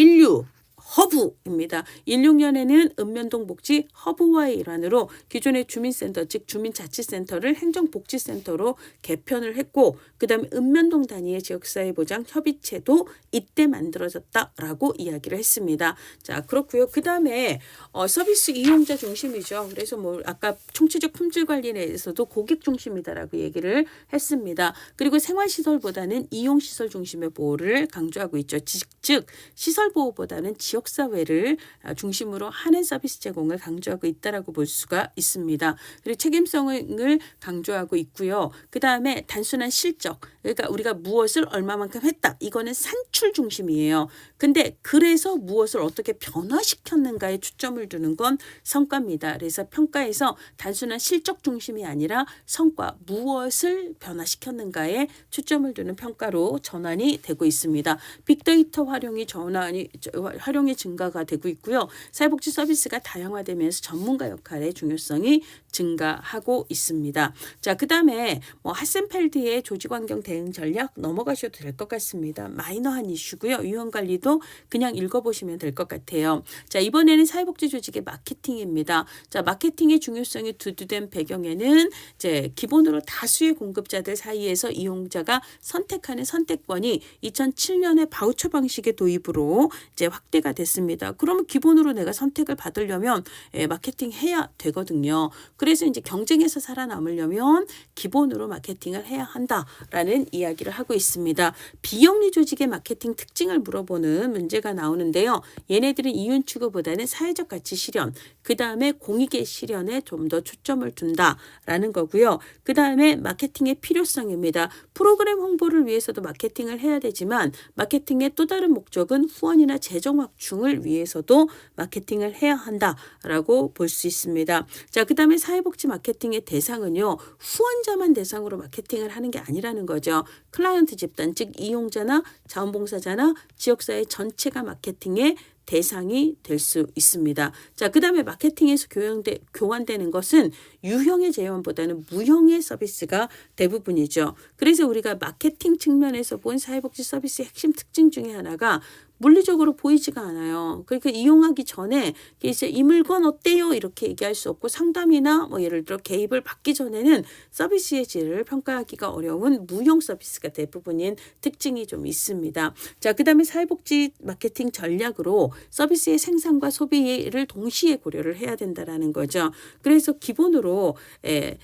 허브입니다. 16년에는 읍면동 복지 허브화의 일환으로 기존의 주민센터 즉 주민자치센터를 행정복지센터로 개편을 했고 그다음에 읍면동 단위의 지역사회보장 협의체도 이때 만들어졌다라고 이야기를 했습니다. 자, 그렇고요. 그다음에 서비스 이용자 중심이죠. 그래서 뭐 아까 총체적 품질 관리에 대해서도 고객 중심이다라고 얘기를 했습니다. 그리고 생활시설보다는 이용시설 중심의 보호를 강조하고 있죠. 즉 시설보호보다는 지역사회를 중심으로 하는 서비스 제공을 강조하고 있다라고 볼 수가 있습니다. 그리고 책임성을 강조하고 있고요. 그 다음에 단순한 실적, 그러니까 우리가 무엇을 얼마만큼 했다. 이거는 산출 중심이에요. 근데 그래서 무엇을 어떻게 변화시켰는가에 초점을 두는 건 성과입니다. 그래서 평가에서 단순한 실적 중심이 아니라 성과, 무엇을 변화시켰는가에 초점을 두는 평가로 전환이 되고 있습니다. 빅데이터 활용이 증가가 되고 있고요. 사회복지 서비스가 다양화되면서 전문가 역할의 중요성이 증가하고 있습니다. 자, 그다음에 뭐 하센펠드의 조직환경 대응 전략 넘어가셔도 될 것 같습니다. 마이너한 이슈고요. 유형관리도 그냥 읽어보시면 될 것 같아요. 자, 이번에는 사회복지 조직의 마케팅입니다. 자, 마케팅의 중요성이 두두된 배경에는 이제 기본으로 다수의 공급자들 사이에서 이용자가 선택하는 선택권이 2007년에 바우처 방식의 도입으로 이제 확대가 됐습니다. 그러면 기본으로 내가 선택을 받으려면 마케팅 해야 되거든요. 그래서 이제 경쟁에서 살아남으려면 기본으로 마케팅을 해야 한다라는 이야기를 하고 있습니다. 비영리 조직의 마케팅 특징을 물어보는 문제가 나오는데요. 얘네들은 이윤 추구보다는 사회적 가치 실현, 그 다음에 공익의 실현에 좀 더 초점을 둔다라는 거고요. 그 다음에 마케팅의 필요성입니다. 프로그램 홍보를 위해서도 마케팅을 해야 되지만 마케팅의 또 다른 목적은 후원이나 재정 확충을 위해서도 마케팅을 해야 한다라고 볼 수 있습니다. 자, 그 다음에 사회복지 마케팅의 대상은요. 후원자만 대상으로 마케팅을 하는 게 아니라는 거죠. 클라이언트 집단, 즉 이용자나 자원봉사자나 지역사회 전체가 마케팅의 대상이 될 수 있습니다. 자, 그 다음에 마케팅에서 교환되는 것은 유형의 재원보다는 무형의 서비스가 대부분이죠. 그래서 우리가 마케팅 측면에서 본 사회복지 서비스의 핵심 특징 중에 하나가 물리적으로 보이지가 않아요. 그러니까 이용하기 전에 이제 이 물건 어때요? 이렇게 얘기할 수 없고 상담이나 뭐 예를 들어 개입을 받기 전에는 서비스의 질을 평가하기가 어려운 무형 서비스가 대부분인 특징이 좀 있습니다. 자, 그다음에 사회복지 마케팅 전략으로 서비스의 생산과 소비를 동시에 고려를 해야 된다라는 거죠. 그래서 기본으로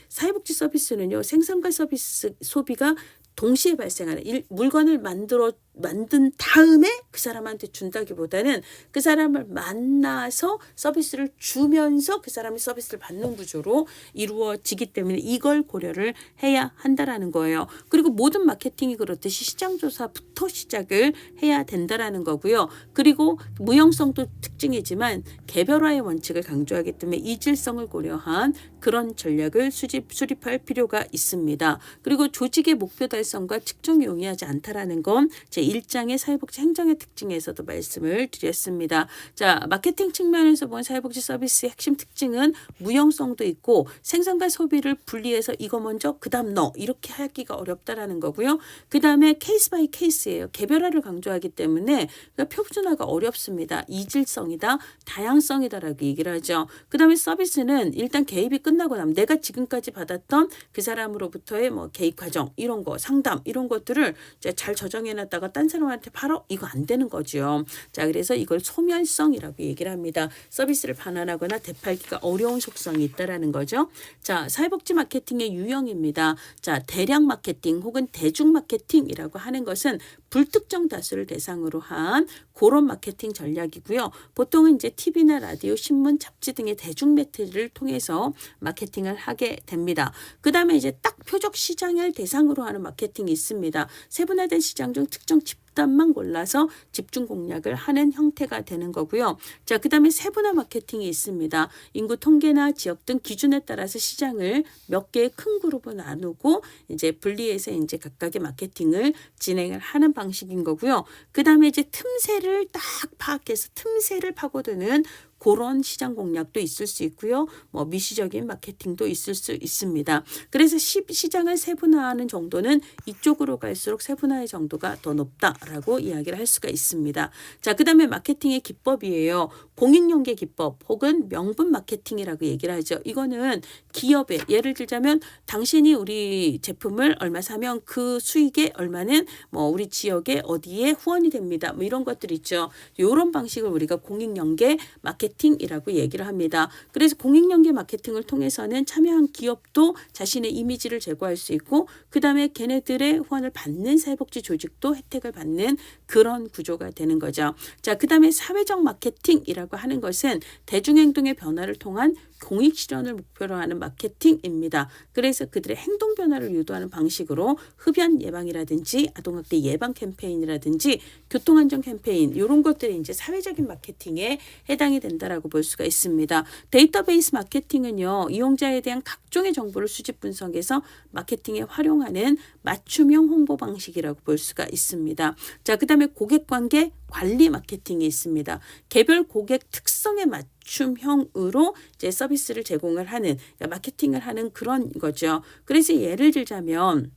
사회복지 서비스는요. 생산과 서비스 소비가 동시에 발생하는 물건을 만든 다음에 그 사람한테 준다기보다는 그 사람을 만나서 서비스를 주면서 그 사람이 서비스를 받는 구조로 이루어지기 때문에 이걸 고려를 해야 한다라는 거예요. 그리고 모든 마케팅이 그렇듯이 시장조사부터 시작을 해야 된다라는 거고요. 그리고 무형성도 특징이지만 개별화의 원칙을 강조하기 때문에 이질성을 고려한 그런 전략을 수립할 필요가 있습니다. 그리고 조직의 목표 달성과 측정이 용이하지 않다라는 건 제1장의 사회복지 행정의 특징에서도 말씀을 드렸습니다. 자, 마케팅 측면에서 본 사회복지 서비스의 핵심 특징은 무형성도 있고 생산과 소비를 분리해서 이거 먼저 그다음 너 이렇게 하기가 어렵다라는 거고요. 그 다음에 케이스 바이 케이스예요. 개별화를 강조하기 때문에 표준화가 어렵습니다. 이질성이다, 다양성이다라고 얘기를 하죠. 그 다음에 서비스는 일단 개입이 끝나고 나면 내가 지금까지 받았던 그 사람으로부터의 뭐 개입 과정 이런 거 상담 이런 것들을 잘 저장해놨다가 딴 사람한테 바로 이거 안 되는 거죠. 자, 그래서 이걸 소멸성이라고 얘기를 합니다. 서비스를 반환하거나 되팔기가 어려운 속성이 있다라는 거죠. 자, 사회복지 마케팅의 유형입니다. 자, 대량 마케팅 혹은 대중 마케팅이라고 하는 것은 불특정 다수를 대상으로 한 그런 마케팅 전략이고요. 보통은 이제 TV나 라디오, 신문, 잡지 등의 대중 매체를 통해서 마케팅을 하게 됩니다. 그 다음에 이제 딱 표적 시장을 대상으로 하는 마케팅이 있습니다. 세분화된 시장 중 특정 집단만 골라서 집중 공략을 하는 형태가 되는 거고요. 자, 그 다음에 세분화 마케팅이 있습니다. 인구 통계나 지역 등 기준에 따라서 시장을 몇 개의 큰 그룹으로 나누고 이제 분리해서 이제 각각의 마케팅을 진행을 하는 방식인 거고요. 그 다음에 이제 틈새를 딱 파악해서 틈새를 파고드는 그런 시장 공략도 있을 수 있고요. 뭐 미시적인 마케팅도 있을 수 있습니다. 그래서 시장을 세분화하는 정도는 이쪽으로 갈수록 세분화의 정도가 더 높다라고 이야기를 할 수가 있습니다. 자, 그 다음에 마케팅의 기법이에요. 공익연계 기법 혹은 명분 마케팅이라고 얘기를 하죠. 이거는 기업에 예를 들자면 당신이 우리 제품을 얼마 사면 그 수익의 얼마는 뭐 우리 지역에 어디에 후원이 됩니다. 뭐 이런 것들 있죠. 이런 방식을 우리가 공익연계 마케팅이라고 얘기를 합니다. 그래서 공익연계 마케팅을 통해서는 참여한 기업도 자신의 이미지를 제고할 수 있고 그 다음에 걔네들의 후원을 받는 사회복지 조직도 혜택을 받는 그런 구조가 되는 거죠. 자, 그 다음에 사회적 마케팅이라고 하는 것은 대중행동의 변화를 통한 공익 실현을 목표로 하는 마케팅입니다. 그래서 그들의 행동 변화를 유도하는 방식으로 흡연 예방이라든지 아동학대 예방 캠페인이라든지 교통안전 캠페인 이런 것들이 이제 사회적인 마케팅에 해당이 된다라고 볼 수가 있습니다. 데이터베이스 마케팅은요, 이용자에 대한 각종의 정보를 수집 분석해서 마케팅에 활용하는 맞춤형 홍보 방식이라고 볼 수가 있습니다. 자, 그 다음에 고객관계 관리 마케팅이 있습니다. 개별 고객 특성에 맞춤형으로 이제 서비스를 제공을 하는 마케팅을 하는 그런 거죠. 그래서 예를 들자면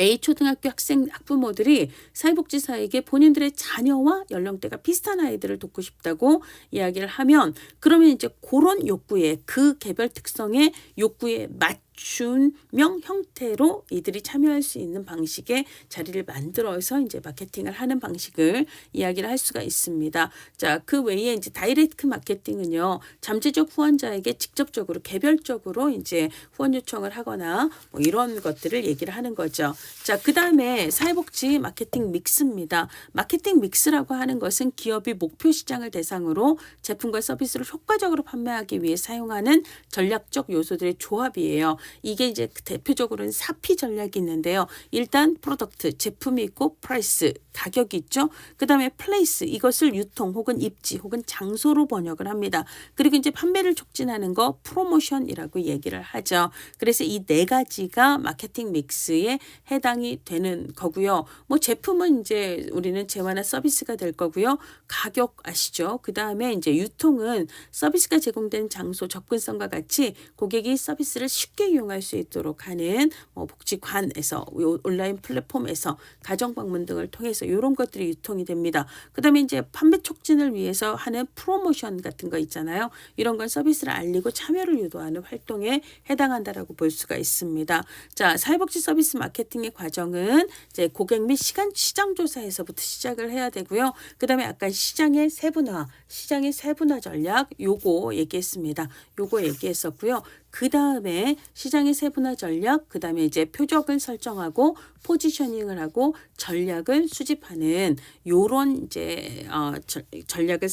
A 초등학교 학부모들이 사회복지사에게 본인들의 자녀와 연령대가 비슷한 아이들을 돕고 싶다고 이야기를 하면 그러면 이제 그런 욕구에 그 개별 특성의 욕구에 맞춤형 형태로 이들이 참여할 수 있는 방식의 자리를 만들어서 이제 마케팅을 하는 방식을 이야기를 할 수가 있습니다. 자, 그 외에 이제 다이렉트 마케팅은요, 잠재적 후원자에게 직접적으로 개별적으로 이제 후원 요청을 하거나 뭐 이런 것들을 얘기를 하는 거죠. 자, 그 다음에 사회복지 마케팅 믹스입니다. 마케팅 믹스라고 하는 것은 기업이 목표 시장을 대상으로 제품과 서비스를 효과적으로 판매하기 위해 사용하는 전략적 요소들의 조합이에요. 이게 이제 대표적으로는 4P 전략이 있는데요. 일단 프로덕트, 제품이 있고 프라이스, 가격이 있죠. 그 다음에 플레이스, 이것을 유통 혹은 입지 혹은 장소로 번역을 합니다. 그리고 이제 판매를 촉진하는 거 프로모션이라고 얘기를 하죠. 그래서 이 네 가지가 마케팅 믹스에 해당이 되는 거고요. 뭐 제품은 이제 우리는 재화나 서비스가 될 거고요. 가격 아시죠? 그 다음에 이제 유통은 서비스가 제공된 장소, 접근성과 같이 고객이 서비스를 쉽게 이용할 수 있도록 하는 뭐 복지관에서 온라인 플랫폼에서 가정 방문 등을 통해서 이런 것들이 유통이 됩니다. 그 다음에 이제 판매 촉진을 위해서 하는 프로모션 같은 거 있잖아요. 이런 건 서비스를 알리고 참여를 유도하는 활동에 해당한다라고 볼 수가 있습니다. 자, 사회복지 서비스 마케팅의 과정은 이제 고객 및 시장 조사에서부터 시작을 해야 되고요. 그 다음에 아까 시장의 세분화 전략 요거 얘기했습니다. 요거 얘기했었고요. 그 다음에 시장의 세분화 전략, 그 다음에 이제 표적을 설정하고 포지셔닝을 하고 전략을 수집하는 요런 이제 전략을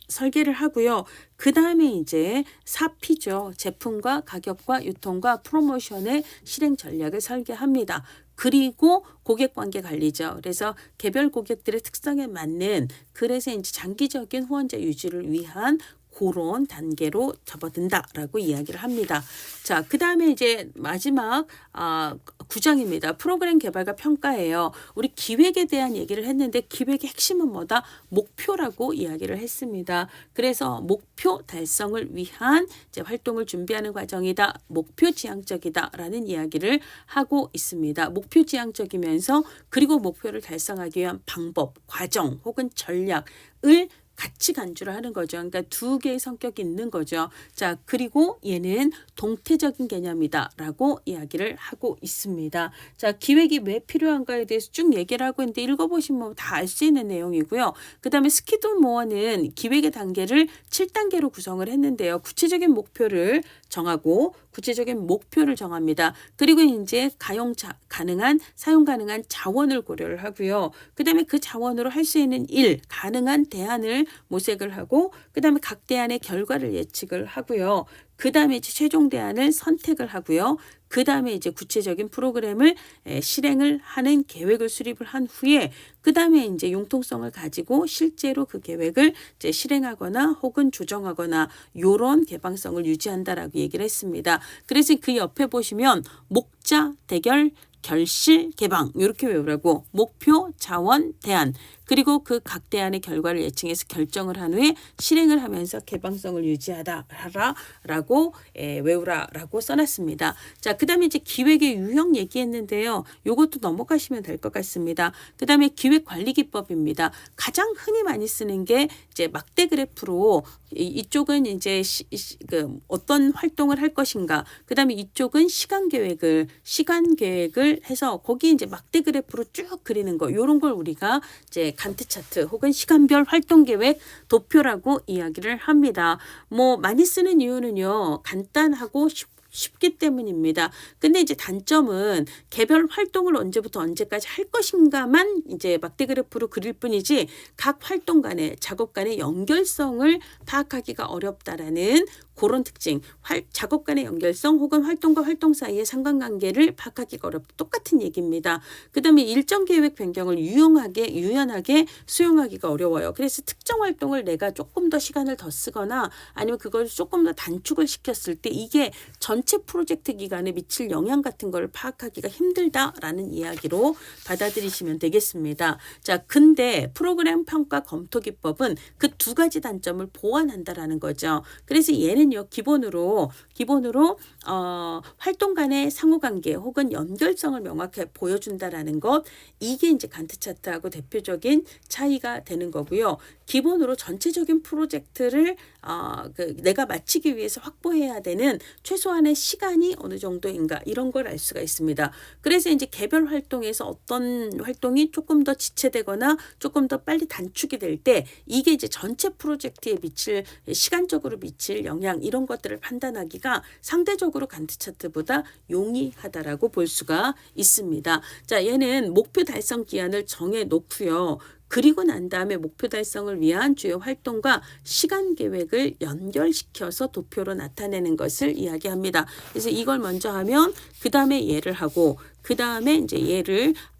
설계를 하고요. 그 다음에 이제 4P죠. 제품과 가격과 유통과 프로모션의 실행 전략을 설계합니다. 그리고 고객 관계 관리죠. 그래서 개별 고객들의 특성에 맞는, 그래서 이제 장기적인 후원자 유지를 위한 그런 단계로 접어든다라고 이야기를 합니다. 자, 그 다음에 이제 마지막 9장입니다. 프로그램 개발과 평가예요. 우리 기획에 대한 얘기를 했는데 기획의 핵심은 뭐다? 목표라고 이야기를 했습니다. 그래서 목표 달성을 위한 이제 활동을 준비하는 과정이다. 목표 지향적이다라는 이야기를 하고 있습니다. 목표 지향적이면서 그리고 목표를 달성하기 위한 방법, 과정 혹은 전략을 같이 간주를 하는 거죠. 그러니까 두 개의 성격이 있는 거죠. 자, 그리고 얘는 동태적인 개념이다라고 이야기를 하고 있습니다. 자, 기획이 왜 필요한가에 대해서 쭉 얘기를 하고 있는데 읽어보시면 다 알 수 있는 내용이고요. 그 다음에 스키드모어는 기획의 단계를 7단계로 구성을 했는데요. 구체적인 목표를 정하고 구체적인 목표를 정합니다. 그리고 이제 사용 가능한 자원을 고려를 하고요. 그 다음에 그 자원으로 할 수 있는 일, 가능한 대안을 모색을 하고 그 다음에 각 대안의 결과를 예측을 하고요. 그 다음에 이제 최종 대안을 선택을 하고요. 그 다음에 이제 구체적인 프로그램을 실행을 하는 계획을 수립을 한 후에 그 다음에 이제 융통성을 가지고 실제로 그 계획을 이제 실행하거나 혹은 조정하거나 요런 개방성을 유지한다라고 얘기를 했습니다. 그래서 그 옆에 보시면 목자, 대결, 결실, 개방 이렇게 외우라고 목표, 자원, 대안 그리고 그 각 대안의 결과를 예측해서 결정을 한 후에 실행을 하면서 개방성을 유지하라라고 외우라라고 써놨습니다. 자, 그 다음에 이제 기획의 유형 얘기했는데요. 요것도 넘어가시면 될 것 같습니다. 그 다음에 기획 관리 기법입니다. 가장 흔히 많이 쓰는 게 이제 막대 그래프로 이쪽은 이제 어떤 활동을 할 것인가. 그 다음에 이쪽은 시간 계획을 해서 거기 이제 막대 그래프로 쭉 그리는 거. 요런 걸 우리가 이제 간트 차트 혹은 시간별 활동 계획 도표라고 이야기를 합니다. 뭐 많이 쓰는 이유는요. 간단하고 쉽기 때문입니다. 근데 이제 단점은 개별 활동을 언제부터 언제까지 할 것인가만 이제 막대 그래프로 그릴 뿐이지 각 활동 간의 작업 간의 연결성을 파악하기가 어렵다라는 그런 특징, 작업 간의 연결성 혹은 활동과 활동 사이의 상관관계를 파악하기가 어렵다. 똑같은 얘기입니다. 그 다음에 일정 계획 변경을 유연하게 수용하기가 어려워요. 그래서 특정 활동을 내가 조금 더 시간을 더 쓰거나 아니면 그걸 조금 더 단축을 시켰을 때 이게 전체 프로젝트 기간에 미칠 영향 같은 걸 파악하기가 힘들다라는 이야기로 받아들이시면 되겠습니다. 자, 근데 프로그램 평가 검토 기법은 그 두 가지 단점을 보완한다라는 거죠. 그래서 얘는요, 기본으로 활동 간의 상호관계 혹은 연결성을 명확하게 보여준다라는 것, 이게 이제 간트 차트하고 대표적인 차이가 되는 거고요. 기본으로 전체적인 프로젝트를 내가 마치기 위해서 확보해야 되는 최소한의 시간이 어느 정도인가 이런 걸 알 수가 있습니다. 그래서 이제 개별 활동에서 어떤 활동이 조금 더 지체되거나 조금 더 빨리 단축이 될 때 이게 이제 전체 프로젝트에 시간적으로 미칠 영향 이런 것들을 판단하기가 상대적으로 간트 차트보다 용이하다라고 볼 수가 있습니다. 자, 얘는 목표 달성 기한을 정해 놓고요. 그리고 난 다음에 목표 달성을 위한 주요 활동과 시간 계획을 연결시켜서 도표로 나타내는 것을 이야기합니다. 그래서 이걸 먼저 하면 그 다음에 얘를 하고 그 다음에 이제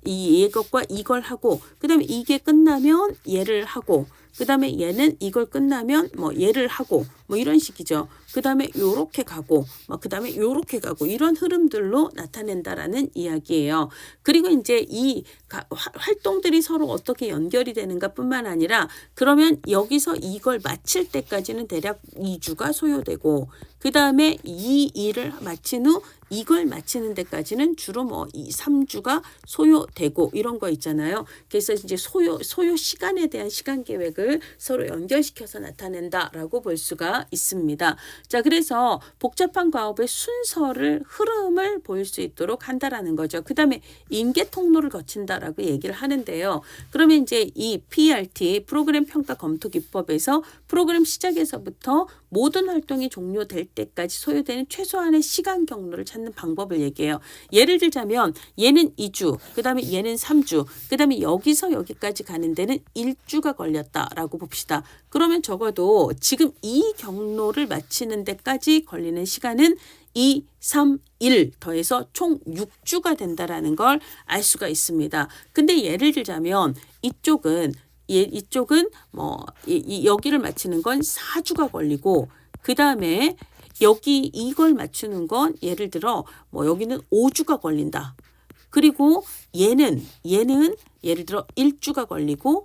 이것과 이걸 하고 그 다음에 이게 끝나면 얘를 하고 그 다음에 얘는 이걸 끝나면 뭐 얘를 하고 뭐 이런 식이죠. 그 다음에 요렇게 가고 그 다음에 요렇게 가고 이런 흐름들로 나타낸다라는 이야기예요. 그리고 이제 이 활동들이 서로 어떻게 연결이 되는가 뿐만 아니라 그러면 여기서 이걸 마칠 때까지는 대략 2주가 소요되고 그 다음에 이 일을 마친 후 이걸 마치는 데까지는 주로 3주가 소요되고 이런 거 있잖아요. 그래서 이제 소요 시간에 대한 시간 계획을 서로 연결시켜서 나타낸다라고 볼 수가 수가 있습니다. 자, 그래서 복잡한 과업의 순서를 흐름을 보일 수 있도록 한다라는 거죠. 그 다음에 임계 통로를 거친다라고 얘기를 하는데요. 그러면 이제 이 PERT 프로그램 평가 검토 기법에서 프로그램 시작에서부터 모든 활동이 종료될 때까지 소요되는 최소한의 시간 경로를 찾는 방법을 얘기해요. 예를 들자면 얘는 2주, 그 다음에 얘는 3주, 그 다음에 여기서 여기까지 가는 데는 1주가 걸렸다라고 봅시다. 그러면 적어도 지금 이 경로를 마치는 데까지 걸리는 시간은 2, 3, 1 더해서 총 6주가 된다라는 걸 알 수가 있습니다. 근데 예를 들자면 이쪽은 여기를 맞추는 건 4주가 걸리고 그 다음에 여기 이걸 맞추는 건 예를 들어 여기는 5주가 걸린다. 그리고 얘는 예를 들어 1주가 걸리고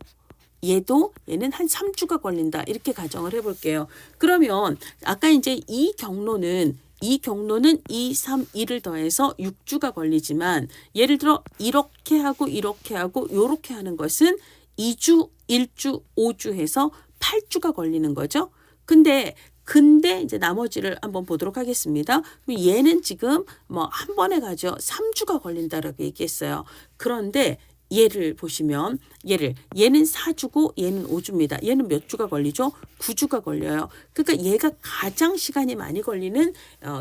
얘는 한 3주가 걸린다. 이렇게 가정을 해볼게요. 그러면 아까 이제 이 경로는 2, 3, 1을 더해서 6주가 걸리지만 예를 들어 이렇게 하고 요렇게 하는 것은 2주, 1주, 5주 해서 8주가 걸리는 거죠. 근데 이제 나머지를 한번 보도록 하겠습니다. 얘는 지금 한 번에 가죠. 3주가 걸린다라고 얘기했어요. 그런데 얘를 보시면 얘는 4주고 얘는 5주입니다. 얘는 몇 주가 걸리죠? 9주가 걸려요. 그러니까 얘가 가장 시간이 많이 걸리는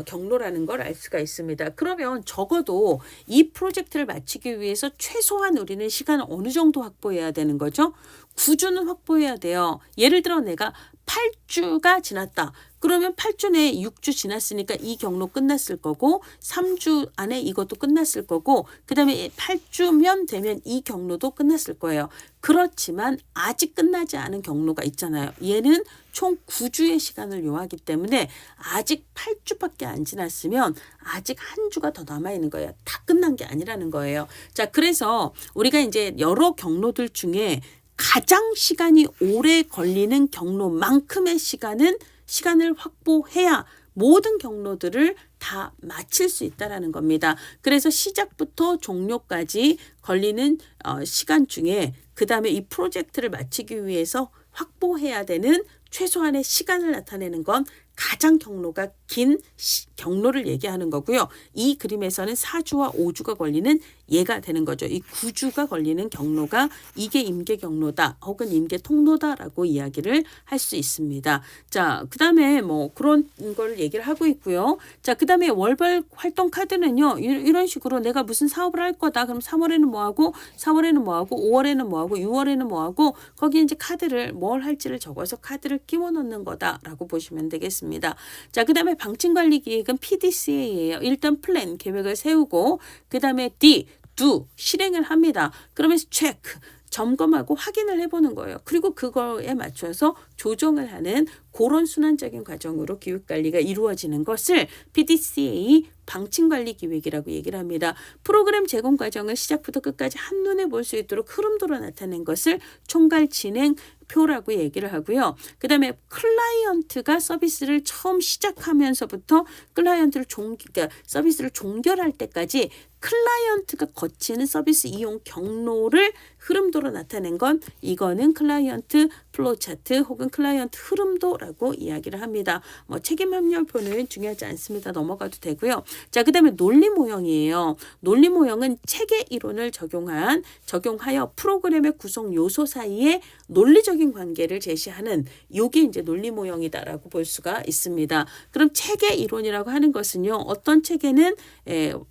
경로라는 걸 알 수가 있습니다. 그러면 적어도 이 프로젝트를 마치기 위해서 최소한 우리는 시간을 어느 정도 확보해야 되는 거죠? 9주는 확보해야 돼요. 예를 들어 내가 8주가 지났다. 그러면 8주 내에 6주 지났으니까 이 경로 끝났을 거고 3주 안에 이것도 끝났을 거고 그 다음에 8주면 되면 이 경로도 끝났을 거예요. 그렇지만 아직 끝나지 않은 경로가 있잖아요. 얘는 총 9주의 시간을 요하기 때문에 아직 8주밖에 안 지났으면 아직 한 주가 더 남아있는 거예요. 다 끝난 게 아니라는 거예요. 자, 그래서 우리가 이제 여러 경로들 중에 가장 시간이 오래 걸리는 경로만큼의 시간을 확보해야 모든 경로들을 다 마칠 수 있다라는 겁니다. 그래서 시작부터 종료까지 걸리는 시간 중에 그 다음에 이 프로젝트를 마치기 위해서 확보해야 되는 최소한의 시간을 나타내는 건 가장 경로가 긴 경로를 얘기하는 거고요. 이 그림에서는 4주와 5주가 걸리는 얘가 되는 거죠. 이 9주가 걸리는 경로가 이게 임계 경로다 혹은 임계 통로다라고 이야기를 할 수 있습니다. 자, 그 다음에 그런 걸 얘기를 하고 있고요. 자, 그 다음에 월별 활동 카드는요. 이런 식으로 내가 무슨 사업을 할 거다. 그럼 3월에는 뭐하고 4월에는 뭐하고 5월에는 뭐하고 6월에는 뭐하고 거기에 이제 카드를 뭘 할지를 적어서 카드를 끼워 넣는 거다라고 보시면 되겠습니다. 자, 그 다음에 방침관리 기획은 PDCA예요. 일단 플랜 계획을 세우고 그 다음에 do 실행을 합니다. 그러면서 체크 점검하고 확인을 해보는 거예요. 그리고 그거에 맞춰서 조정을 하는 그런 순환적인 과정으로 교육관리가 이루어지는 것을 PDCA 방침관리 기획이라고 얘기를 합니다. 프로그램 제공 과정을 시작부터 끝까지 한눈에 볼 수 있도록 흐름도로 나타낸 것을 총괄 진행 표라고 얘기를 하고요. 그 다음에 클라이언트가 서비스를 처음 시작하면서부터 그러니까 서비스를 종결할 때까지 클라이언트가 거치는 서비스 이용 경로를 흐름도로 나타낸 건 이거는 클라이언트 플로우 차트 혹은 클라이언트 흐름도라고 이야기를 합니다. 책임 합렬표는 중요하지 않습니다. 넘어가도 되고요. 자, 그 다음에 논리 모형이에요. 논리 모형은 체계 이론을 적용하여 프로그램의 구성 요소 사이에 논리적인 관계를 제시하는 요게 이제 논리 모형이다라고 볼 수가 있습니다. 그럼 체계 이론이라고 하는 것은요. 어떤 체계는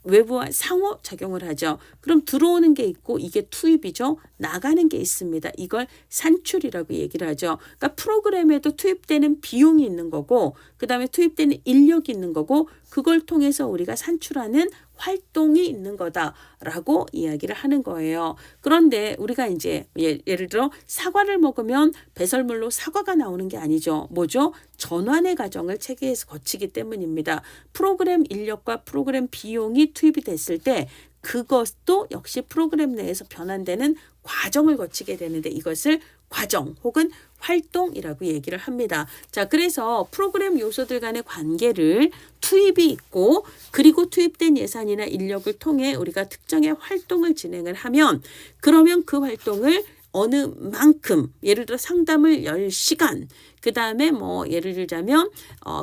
외부와 상호 작용을 하죠. 그럼 들어오는 게 있고 이게 투입이죠. 나가는 게 있습니다. 이걸 산출이라고 얘기를 하죠. 그러니까 프로그램에도 투입되는 비용이 있는 거고 그 다음에 투입되는 인력이 있는 거고 그걸 통해서 우리가 산출하는 활동이 있는 거다라고 이야기를 하는 거예요. 그런데 우리가 이제 예를 들어 사과를 먹으면 배설물로 사과가 나오는 게 아니죠. 뭐죠? 전환의 과정을 체계에서 거치기 때문입니다. 프로그램 인력과 프로그램 비용이 투입이 됐을 때 그것도 역시 프로그램 내에서 변환되는 과정을 거치게 되는데 이것을 과정 혹은 활동이라고 얘기를 합니다. 자, 그래서 프로그램 요소들 간의 관계를 투입이 있고 그리고 투입된 예산이나 인력을 통해 우리가 특정의 활동을 진행을 하면 그러면 그 활동을 어느 만큼 예를 들어 상담을 10시간 그 다음에 뭐 예를 들자면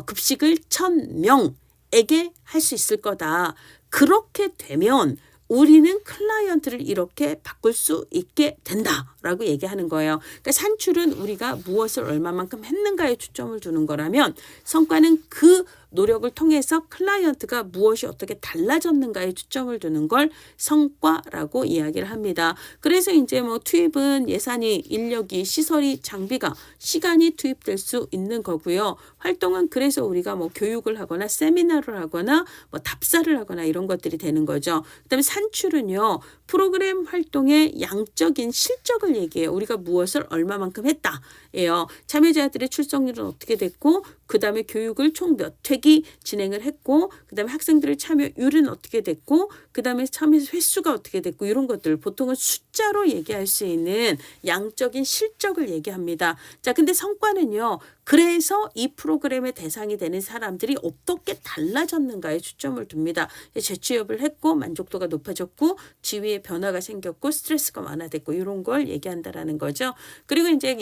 급식을 1000명에게 할 수 있을 거다. 그렇게 되면 우리는 클라이언트를 이렇게 바꿀 수 있게 된다라고 얘기하는 거예요. 그러니까 산출은 우리가 무엇을 얼마만큼 했는가에 초점을 두는 거라면 성과는 그 노력을 통해서 클라이언트가 무엇이 어떻게 달라졌는가에 초점을 두는 걸 성과라고 이야기를 합니다. 그래서 이제 뭐 투입은 예산이, 인력이, 시설이, 장비가, 시간이 투입될 수 있는 거고요. 활동은 그래서 우리가 뭐 교육을 하거나 세미나를 하거나 뭐 답사를 하거나 이런 것들이 되는 거죠. 그다음에 산출은요. 프로그램 활동의 양적인 실적을 얘기해요. 우리가 무엇을 얼마만큼 했다예요. 참여자들의 출석률은 어떻게 됐고 그 다음에 교육을 총 몇 회기 진행을 했고 그 다음에 학생들의 참여율은 어떻게 됐고 그 다음에 참여 횟수가 어떻게 됐고 이런 것들 보통은 숫자로 얘기할 수 있는 양적인 실적을 얘기합니다. 자, 근데 성과는요. 그래서 이 프로그램의 대상이 되는 사람들이 어떻게 달라졌는가에 초점을 둔니다. 재취업을 했고 만족도가 높아졌고 지위에 변화가 생겼고 스트레스가 완화됐고 이런 걸 얘기한다라는 거죠. 그리고 이제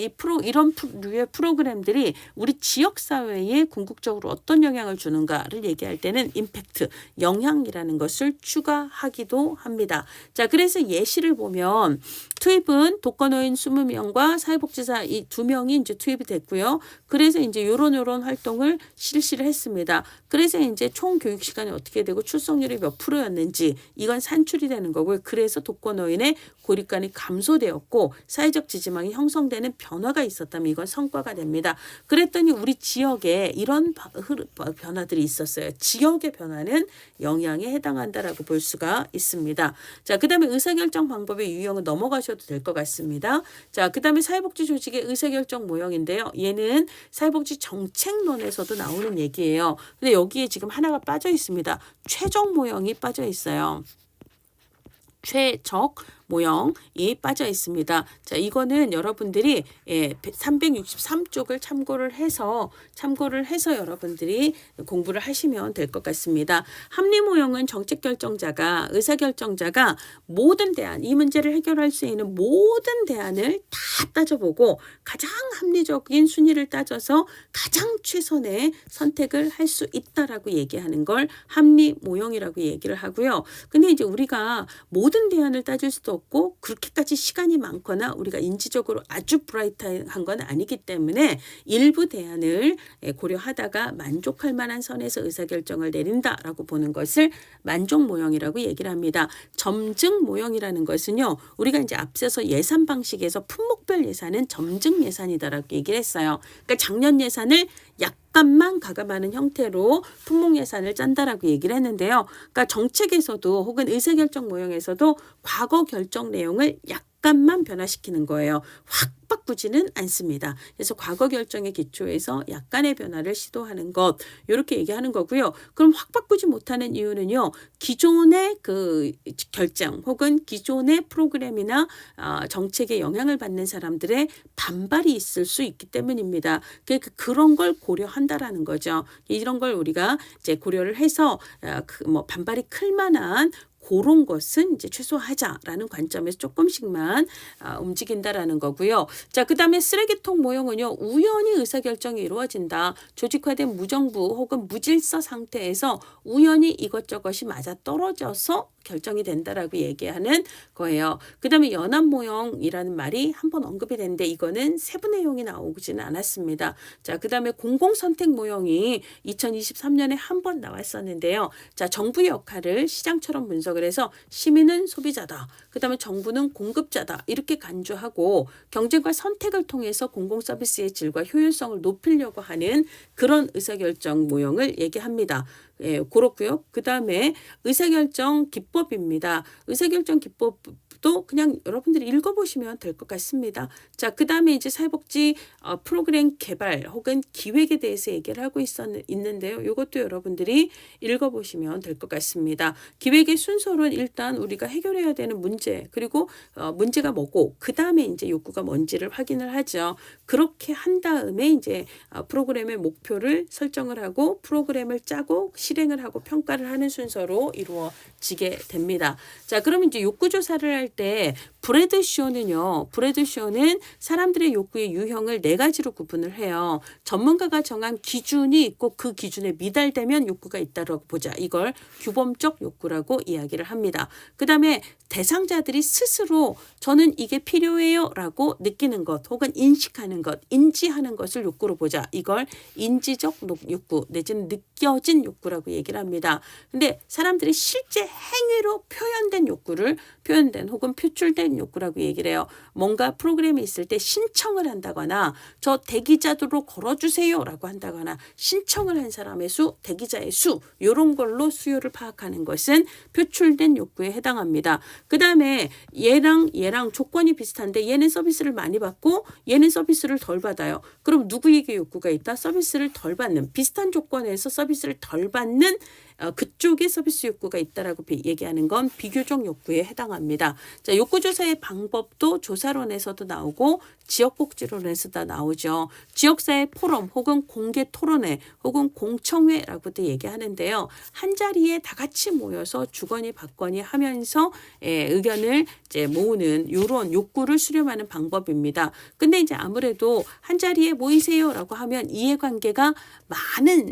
이런 류의 프로그램들이 우리 지역 사회에 궁극적으로 어떤 영향을 주는가를 얘기할 때는 임팩트, 영향이라는 것을 추가하기도 합니다. 자, 그래서 예시를 보면 투입은 독거노인 20명과 사회복지사 이 2명이 이제 투입이 됐고요. 그래서 이제 요런 활동을 실시를 했습니다. 그래서 이제 총 교육 시간이 어떻게 되고 출석률이 몇 프로였는지 이건 산출이 되는 거고요. 그래서 독거노인의 고립감이 감소되었고 사회적 지지망이 형성되는 변화가 있었다면 이건 성과가 됩니다. 그랬더니 우리 지역에 이런 변화들이 있었어요. 지역의 변화는 영향에 해당한다라고 볼 수가 있습니다. 자, 그 다음에 의사결정 방법의 유형은 넘어가셔도 될 것 같습니다. 자, 그 다음에 사회복지 조직의 의사결정 모형인데요. 얘는 사회복지 정책론에서도 나오는 얘기예요. 근데 여기에 지금 하나가 빠져 있습니다. 최적 모형이 빠져 있어요. 최적 모형이 빠져 있습니다. 자, 이거는 여러분들이 363쪽을 참고를 해서 여러분들이 공부를 하시면 될 것 같습니다. 합리 모형은 정책 결정자가 의사결정자가 모든 대안, 이 문제를 해결할 수 있는 모든 대안을 다 따져보고 가장 합리적인 순위를 따져서 가장 최선의 선택을 할 수 있다라고 얘기하는 걸 합리 모형이라고 얘기를 하고요. 근데 이제 우리가 모든 대안을 따질 수도 없고 그렇게까지 시간이 많거나 우리가 인지적으로 아주 브라이트한 건 아니기 때문에 일부 대안을 고려하다가 만족할 만한 선에서 의사결정을 내린다라고 보는 것을 만족 모형이라고 얘기를 합니다. 점증 모형이라는 것은요. 우리가 이제 앞서서 예산 방식에서 품목별 예산은 점증 예산이다라고 얘기를 했어요. 그러니까 작년 예산을 약간만 가감하는 형태로 품목 예산을 짠다라고 얘기를 했는데요. 그러니까 정책에서도 혹은 의사결정 모형에서도 과거 결정 내용을 약간만 변화시키는 거예요. 확 바꾸지는 않습니다. 그래서 과거 결정의 기초에서 약간의 변화를 시도하는 것 이렇게 얘기하는 거고요. 그럼 확 바꾸지 못하는 이유는요. 기존의 그 결정 혹은 기존의 프로그램이나 정책에 영향을 받는 사람들의 반발이 있을 수 있기 때문입니다. 그런 걸 고려한다라는 거죠. 이런 걸 우리가 이제 고려를 해서 반발이 클 만한 그런 것은 이제 최소화하자라는 관점에서 조금씩만 움직인다라는 거고요. 자, 그 다음에 쓰레기통 모형은요. 우연히 의사결정이 이루어진다. 조직화된 무정부 혹은 무질서 상태에서 우연히 이것저것이 맞아떨어져서 결정이 된다라고 얘기하는 거예요. 그 다음에 연합 모형이라는 말이 한번 언급이 됐는데 이거는 세부 내용이 나오지는 않았습니다. 자, 그 다음에 공공선택 모형이 2023년에 한 번 나왔었는데요. 자, 정부의 역할을 시장처럼 분석을 해서 시민은 소비자다. 그 다음에 정부는 공급자다. 이렇게 간주하고 경쟁과 선택을 통해서 공공서비스의 질과 효율성을 높이려고 하는 그런 의사결정 모형을 얘기합니다. 예, 그렇고요. 그 다음에 의사결정 기법입니다. 의사결정 기법도 그냥 여러분들이 읽어보시면 될 것 같습니다. 자, 그 다음에 이제 사회복지 프로그램 개발 혹은 기획에 대해서 얘기를 하고 있는데요. 이것도 여러분들이 읽어보시면 될 것 같습니다. 기획의 순서는 일단 우리가 해결해야 되는 문제 그리고 문제가 뭐고 그 다음에 이제 욕구가 뭔지를 확인을 하죠. 그렇게 한 다음에 이제 프로그램의 목표를 설정을 하고 프로그램을 짜고 실행을 하고 평가를 하는 순서로 이루어지게 됩니다. 자, 그럼 이제 욕구 조사를 할 할 때 브래드쇼는 사람들의 욕구의 유형을 4가지로 구분을 해요. 전문가가 정한 기준이 있고 그 기준에 미달되면 욕구가 있다고 보자. 이걸 규범적 욕구라고 이야기를 합니다. 그 다음에 대상자들이 스스로 저는 이게 필요해요 라고 느끼는 것 혹은 인식하는 것, 인지하는 것을 욕구로 보자. 이걸 인지적 욕구 내지는 느껴진 욕구라고 얘기를 합니다. 근데 사람들이 실제 행위로 표현된 혹은 표출된 욕구라고 얘기를 해요. 뭔가 프로그램이 있을 때 신청을 한다거나 저 대기자도로 걸어주세요 라고 한다거나 신청을 한 사람의 수, 대기자의 수 이런 걸로 수요를 파악하는 것은 표출된 욕구에 해당합니다. 그 다음에 얘랑 조건이 비슷한데 얘는 서비스를 많이 받고 얘는 서비스를 덜 받아요. 그럼 누구에게 욕구가 있다? 서비스를 덜 받는, 비슷한 조건에서 서비스를 덜 받는 그쪽에 서비스 욕구가 있다라고 얘기하는 건 비교적 욕구에 해당합니다. 자, 욕구조사의 방법도 조사론에서도 나오고 지역복지론에서도 나오죠. 지역사회 포럼 혹은 공개 토론회 혹은 공청회라고도 얘기하는데요. 한 자리에 다 같이 모여서 주거니 받거니 하면서 의견을 이제 모으는 이런 욕구를 수렴하는 방법입니다. 근데 이제 아무래도 한 자리에 모이세요라고 하면 이해관계가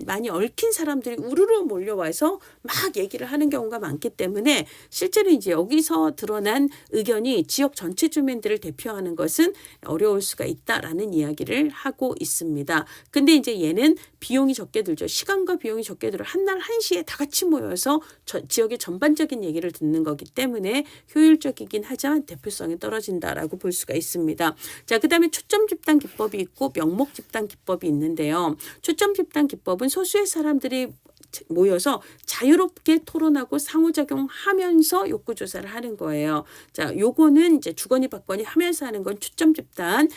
많이 얽힌 사람들이 우르르 몰려와서 막 얘기를 하는 경우가 많기 때문에 실제로 이제 여기서 드러난 의견이 지역 전체 주민들을 대표하는 것은 어려울 수가 있다라는 이야기를 하고 있습니다. 근데 이제 얘는 비용이 적게 들죠. 시간과 비용이 적게 들어 한날 한시에 다 같이 모여서 지역의 전반적인 얘기를 듣는 거기 때문에 효율적이긴 하지만 대표성이 떨어진다라고 볼 수가 있습니다. 자, 그다음에 초점 집단 기법이 있고 명목 집단 기법이 있는데요. 초점 집단 기법은 소수의 사람들이 모여서 자유롭게 토론하고 상호작용하면서 욕구 조사를 하는 거예요. 자, 요거는 이제 주거니 받거니 하면서 하는 건 초점 집단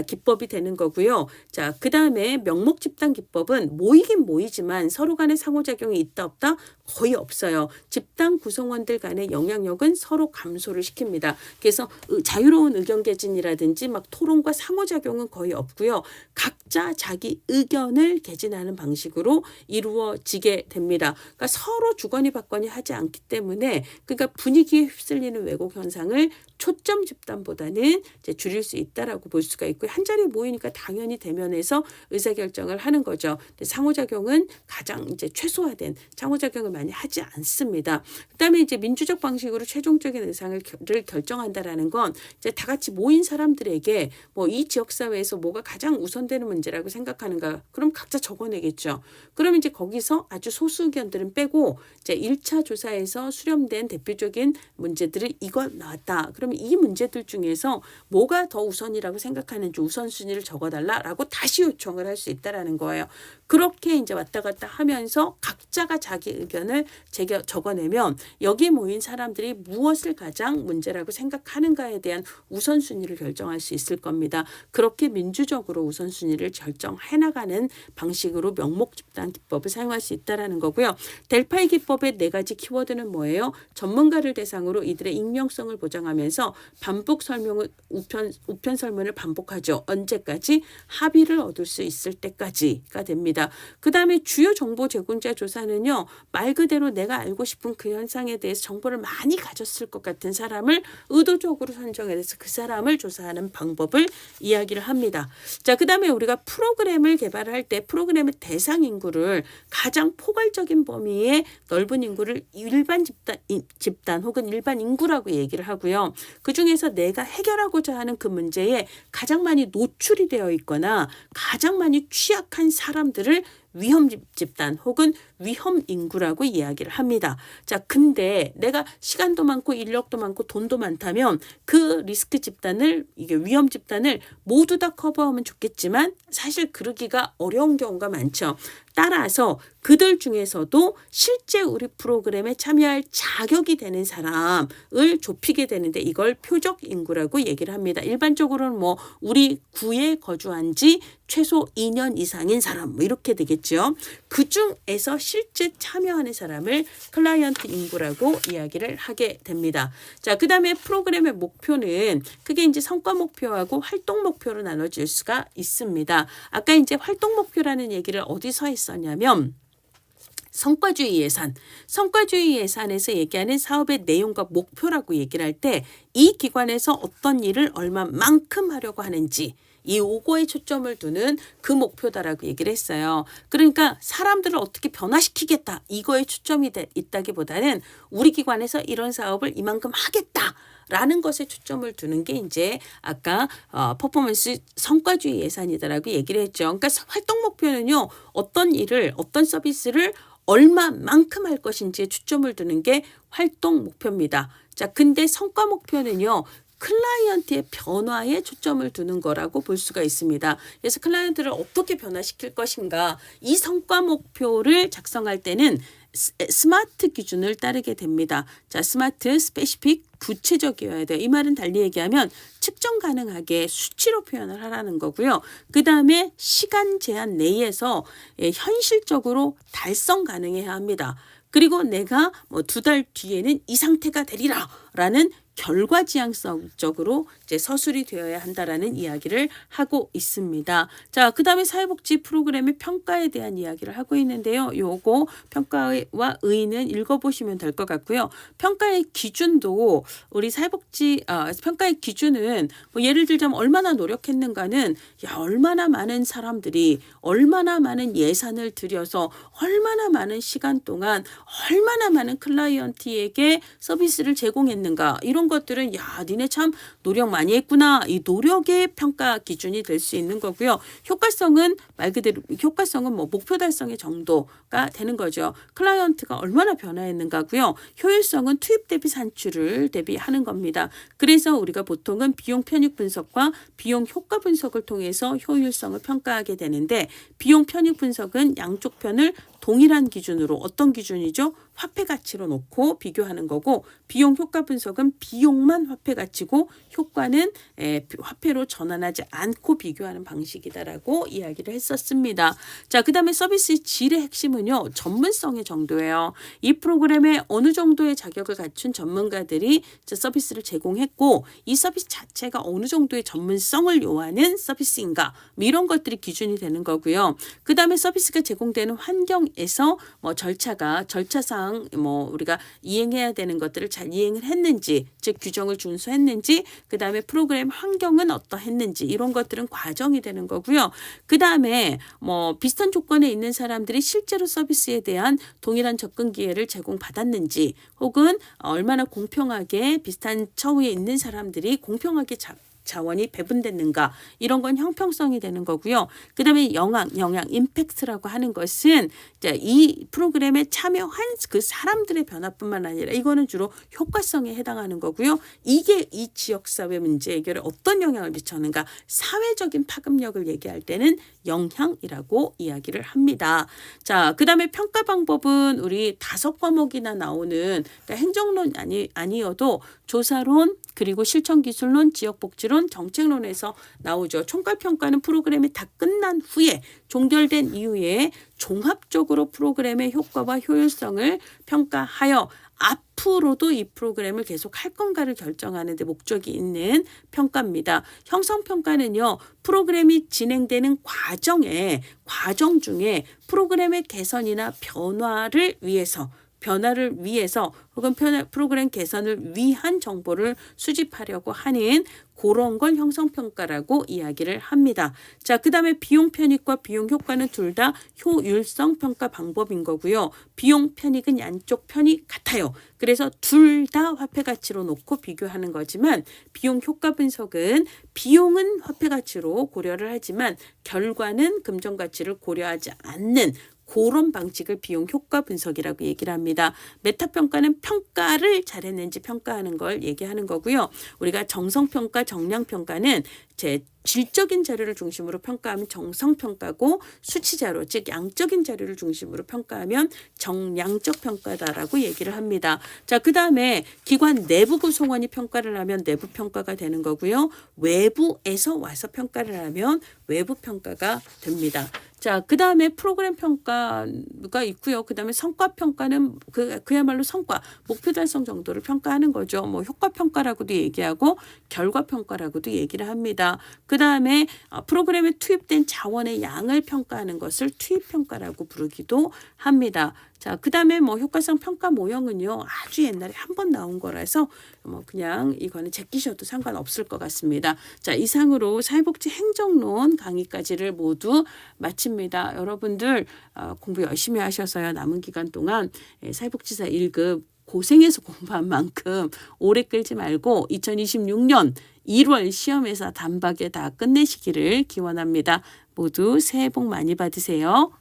기법이 되는 거고요. 자, 그다음에 명목 집단 기법은 모이긴 모이지만 서로 간의 상호작용이 있다 없다 거의 없어요. 집단 구성원들 간의 영향력은 서로 감소를 시킵니다. 그래서 자유로운 의견 개진이라든지 막 토론과 상호작용은 거의 없고요. 각자 자기 의견을 개진하는 방식으로 이루어지게 됩니다. 그러니까 서로 주거니 받거니 하지 않기 때문에 그러니까 분위기에 휩쓸리는 왜곡 현상을 초점 집단보다는 이제 줄일 수 있다라고 볼 수가 있고 한 자리에 모이니까 당연히 대면에서 의사결정을 하는 거죠. 근데 상호작용은 가장 이제 최소화된 상호작용을 많이 하지 않습니다. 그다음에 이제 민주적 방식으로 최종적인 의상을 결정한다라는 건 이제 다 같이 모인 사람들에게 뭐 이 지역 사회에서 뭐가 가장 우선되는 문제라고 생각하는가? 그럼 각자 적어내겠죠. 그럼 이제 거기서 아주 소수 의견들은 빼고 이제 1차 조사에서 수렴된 대표적인 문제들을 이것 나왔다. 그러면 이 문제들 중에서 뭐가 더 우선이라고 생각하는지 우선순위를 적어달라라고 다시 요청을 할 수 있다라는 거예요. 그렇게 이제 왔다 갔다 하면서 각자가 자기 의견을 적어내면 여기에 모인 사람들이 무엇을 가장 문제라고 생각하는가에 대한 우선순위를 결정할 수 있을 겁니다. 그렇게 민주적으로 우선순위를 결정해 나가는 방식으로 명목 집단 기법을 사용할 수 있다라는 거고요. 델파이 기법의 4가지 키워드는 뭐예요? 전문가를 대상으로 이들의 익명성을 보장하면서 반복 설명을 우편 설문을 반복하죠. 언제까지? 합의를 얻을 수 있을 때까지가 됩니다. 그 다음에 주요 정보 제공자 조사는요. 말 그대로 내가 알고 싶은 그 현상에 대해서 정보를 많이 가졌을 것 같은 사람을 의도적으로 선정해서 그 사람을 조사하는 방법을 이야기를 합니다. 자, 그 다음에 우리가 프로그램을 개발할 때 프로그램의 대상 인구를 가장 포괄적인 범위의 넓은 인구를 일반 집단 혹은 일반 인구라고 얘기를 하고요. 그중에서 내가 해결하고자 하는 그 문제에 가장 많이 노출이 되어 있거나 가장 많이 취약한 사람들을 위험 집단 혹은 위험 인구라고 이야기를 합니다. 자, 근데 내가 시간도 많고 인력도 많고 돈도 많다면 그 리스크 집단을 이게 위험 집단을 모두 다 커버하면 좋겠지만 사실 그러기가 어려운 경우가 많죠. 따라서 그들 중에서도 실제 우리 프로그램에 참여할 자격이 되는 사람을 좁히게 되는데 이걸 표적 인구라고 얘기를 합니다. 일반적으로는 뭐 우리 구에 거주한 지 최소 2년 이상인 사람 뭐 이렇게 되겠죠. 그 중에서 실제 참여하는 사람을 클라이언트 인구라고 이야기를 하게 됩니다. 자, 그 다음에 프로그램의 목표는 크게 이제 성과 목표하고 활동 목표로 나눠질 수가 있습니다. 아까 이제 활동 목표라는 얘기를 어디서 했었냐면 성과주의 예산. 성과주의 예산에서 얘기하는 사업의 내용과 목표라고 얘기를 할 때 이 기관에서 어떤 일을 얼마만큼 하려고 하는지 이 요거에 초점을 두는 그 목표다라고 얘기를 했어요. 그러니까 사람들을 어떻게 변화시키겠다 이거에 초점이 있다기보다는 우리 기관에서 이런 사업을 이만큼 하겠다라는 것에 초점을 두는 게 이제 아까 퍼포먼스 성과주의 예산이다라고 얘기를 했죠. 그러니까 활동 목표는요. 어떤 일을 어떤 서비스를 얼마만큼 할 것인지에 초점을 두는 게 활동 목표입니다. 자, 근데 성과 목표는요. 클라이언트의 변화에 초점을 두는 거라고 볼 수가 있습니다. 그래서 클라이언트를 어떻게 변화시킬 것인가 이 성과 목표를 작성할 때는 스마트 기준을 따르게 됩니다. 자, 스마트, 스페시픽, 구체적이어야 돼요. 이 말은 달리 얘기하면 측정 가능하게 수치로 표현을 하라는 거고요. 그 다음에 시간 제한 내에서 현실적으로 달성 가능해야 합니다. 그리고 내가 뭐 2달 뒤에는 이 상태가 되리라라는 결과지향성적으로 이제 서술이 되어야 한다라는 이야기를 하고 있습니다. 자, 그다음에 사회복지 프로그램의 평가에 대한 이야기를 하고 있는데요. 요거 평가와 의의는 읽어보시면 될 것 같고요. 평가의 기준도 우리 사회복지 평가의 기준은 뭐 예를 들자면 얼마나 노력했는가는 얼마나 많은 사람들이 얼마나 많은 예산을 들여서 얼마나 많은 시간 동안 얼마나 많은 클라이언트에게 서비스를 제공했는가 이런 것들은 니네 참 노력 많이 했구나. 이 노력의 평가 기준이 될 수 있는 거고요. 효과성은 말 그대로 효과성은 뭐 목표 달성의 정도가 되는 거죠. 클라이언트가 얼마나 변화했는가고요. 효율성은 투입 대비 산출을 대비하는 겁니다. 그래서 우리가 보통은 비용 편익 분석과 비용 효과 분석을 통해서 효율성을 평가하게 되는데 비용 편익 분석은 양쪽 편을 동일한 기준으로 어떤 기준이죠? 화폐 가치로 놓고 비교하는 거고 비용 효과 분석은 비용만 화폐 가치고 효과는 화폐로 전환하지 않고 비교하는 방식이다라고 이야기를 했었습니다. 자, 그다음에 서비스 질의 핵심은요. 전문성의 정도예요. 이 프로그램에 어느 정도의 자격을 갖춘 전문가들이 서비스를 제공했고 이 서비스 자체가 어느 정도의 전문성을 요하는 서비스인가 이런 것들이 기준이 되는 거고요. 그다음에 서비스가 제공되는 환경에서 뭐 절차상 뭐 우리가 이행해야 되는 것들을 잘 이행을 했는지 즉 규정을 준수했는지 그다음에 프로그램 환경은 어떠했는지 이런 것들은 과정이 되는 거고요. 그다음에 뭐 비슷한 조건에 있는 사람들이 실제로 서비스에 대한 동일한 접근 기회를 제공받았는지 혹은 얼마나 공평하게 비슷한 처우에 있는 사람들이 공평하게 자원이 배분됐는가 이런 건 형평성이 되는 거고요. 그 다음에 영향, 임팩트라고 하는 것은 이 프로그램에 참여한 그 사람들의 변화뿐만 아니라 이거는 주로 효과성에 해당하는 거고요. 이게 이 지역사회 문제 해결에 어떤 영향을 미쳤는가 사회적인 파급력을 얘기할 때는 영향이라고 이야기를 합니다. 자, 그 다음에 평가 방법은 우리 5과목이나 나오는 그러니까 행정론 아니어도 조사론 그리고 실천기술론, 지역복지론, 정책론에서 나오죠. 총괄평가는 프로그램이 다 끝난 후에 종결된 이후에 종합적으로 프로그램의 효과와 효율성을 평가하여 앞으로도 이 프로그램을 계속 할 건가를 결정하는 데 목적이 있는 평가입니다. 형성평가는요. 프로그램이 진행되는 과정 중에 프로그램의 개선이나 변화를 위해서 혹은 프로그램 개선을 위한 정보를 수집하려고 하는 그런 걸 형성평가라고 이야기를 합니다. 자, 그 다음에 비용 편익과 비용 효과는 둘 다 효율성 평가 방법인 거고요. 비용 편익은 양쪽 편이 같아요. 그래서 둘 다 화폐 가치로 놓고 비교하는 거지만 비용 효과 분석은 비용은 화폐 가치로 고려를 하지만 결과는 금전 가치를 고려하지 않는 그런 방식을 비용 효과 분석이라고 얘기를 합니다. 메타평가는 평가를 잘했는지 평가하는 걸 얘기하는 거고요. 우리가 정성평가, 정량평가는 질적인 자료를 중심으로 평가하면 정성평가고 수치자료, 즉 양적인 자료를 중심으로 평가하면 정량적 평가다라고 얘기를 합니다. 자, 그 다음에 기관 내부 구성원이 평가를 하면 내부 평가가 되는 거고요. 외부에서 와서 평가를 하면 외부 평가가 됩니다. 자, 그다음에 프로그램 평가가 있고요. 그다음에 성과 평가는 그야말로 성과, 목표 달성 정도를 평가하는 거죠. 뭐 효과 평가라고도 얘기하고 결과 평가라고도 얘기를 합니다. 그다음에 프로그램에 투입된 자원의 양을 평가하는 것을 투입 평가라고 부르기도 합니다. 자, 그다음에 뭐 효과성 평가 모형은요. 아주 옛날에 한 번 나온 거라서 뭐 그냥 이거는 제끼셔도 상관없을 것 같습니다. 자, 이상으로 사회복지 행정론 강의까지를 모두 마칩니다. 여러분들 공부 열심히 하셔서요. 남은 기간 동안 사회복지사 1급 고생해서 공부한 만큼 오래 끌지 말고 2026년 1월 시험에서 단박에 다 끝내시기를 기원합니다. 모두 새해 복 많이 받으세요.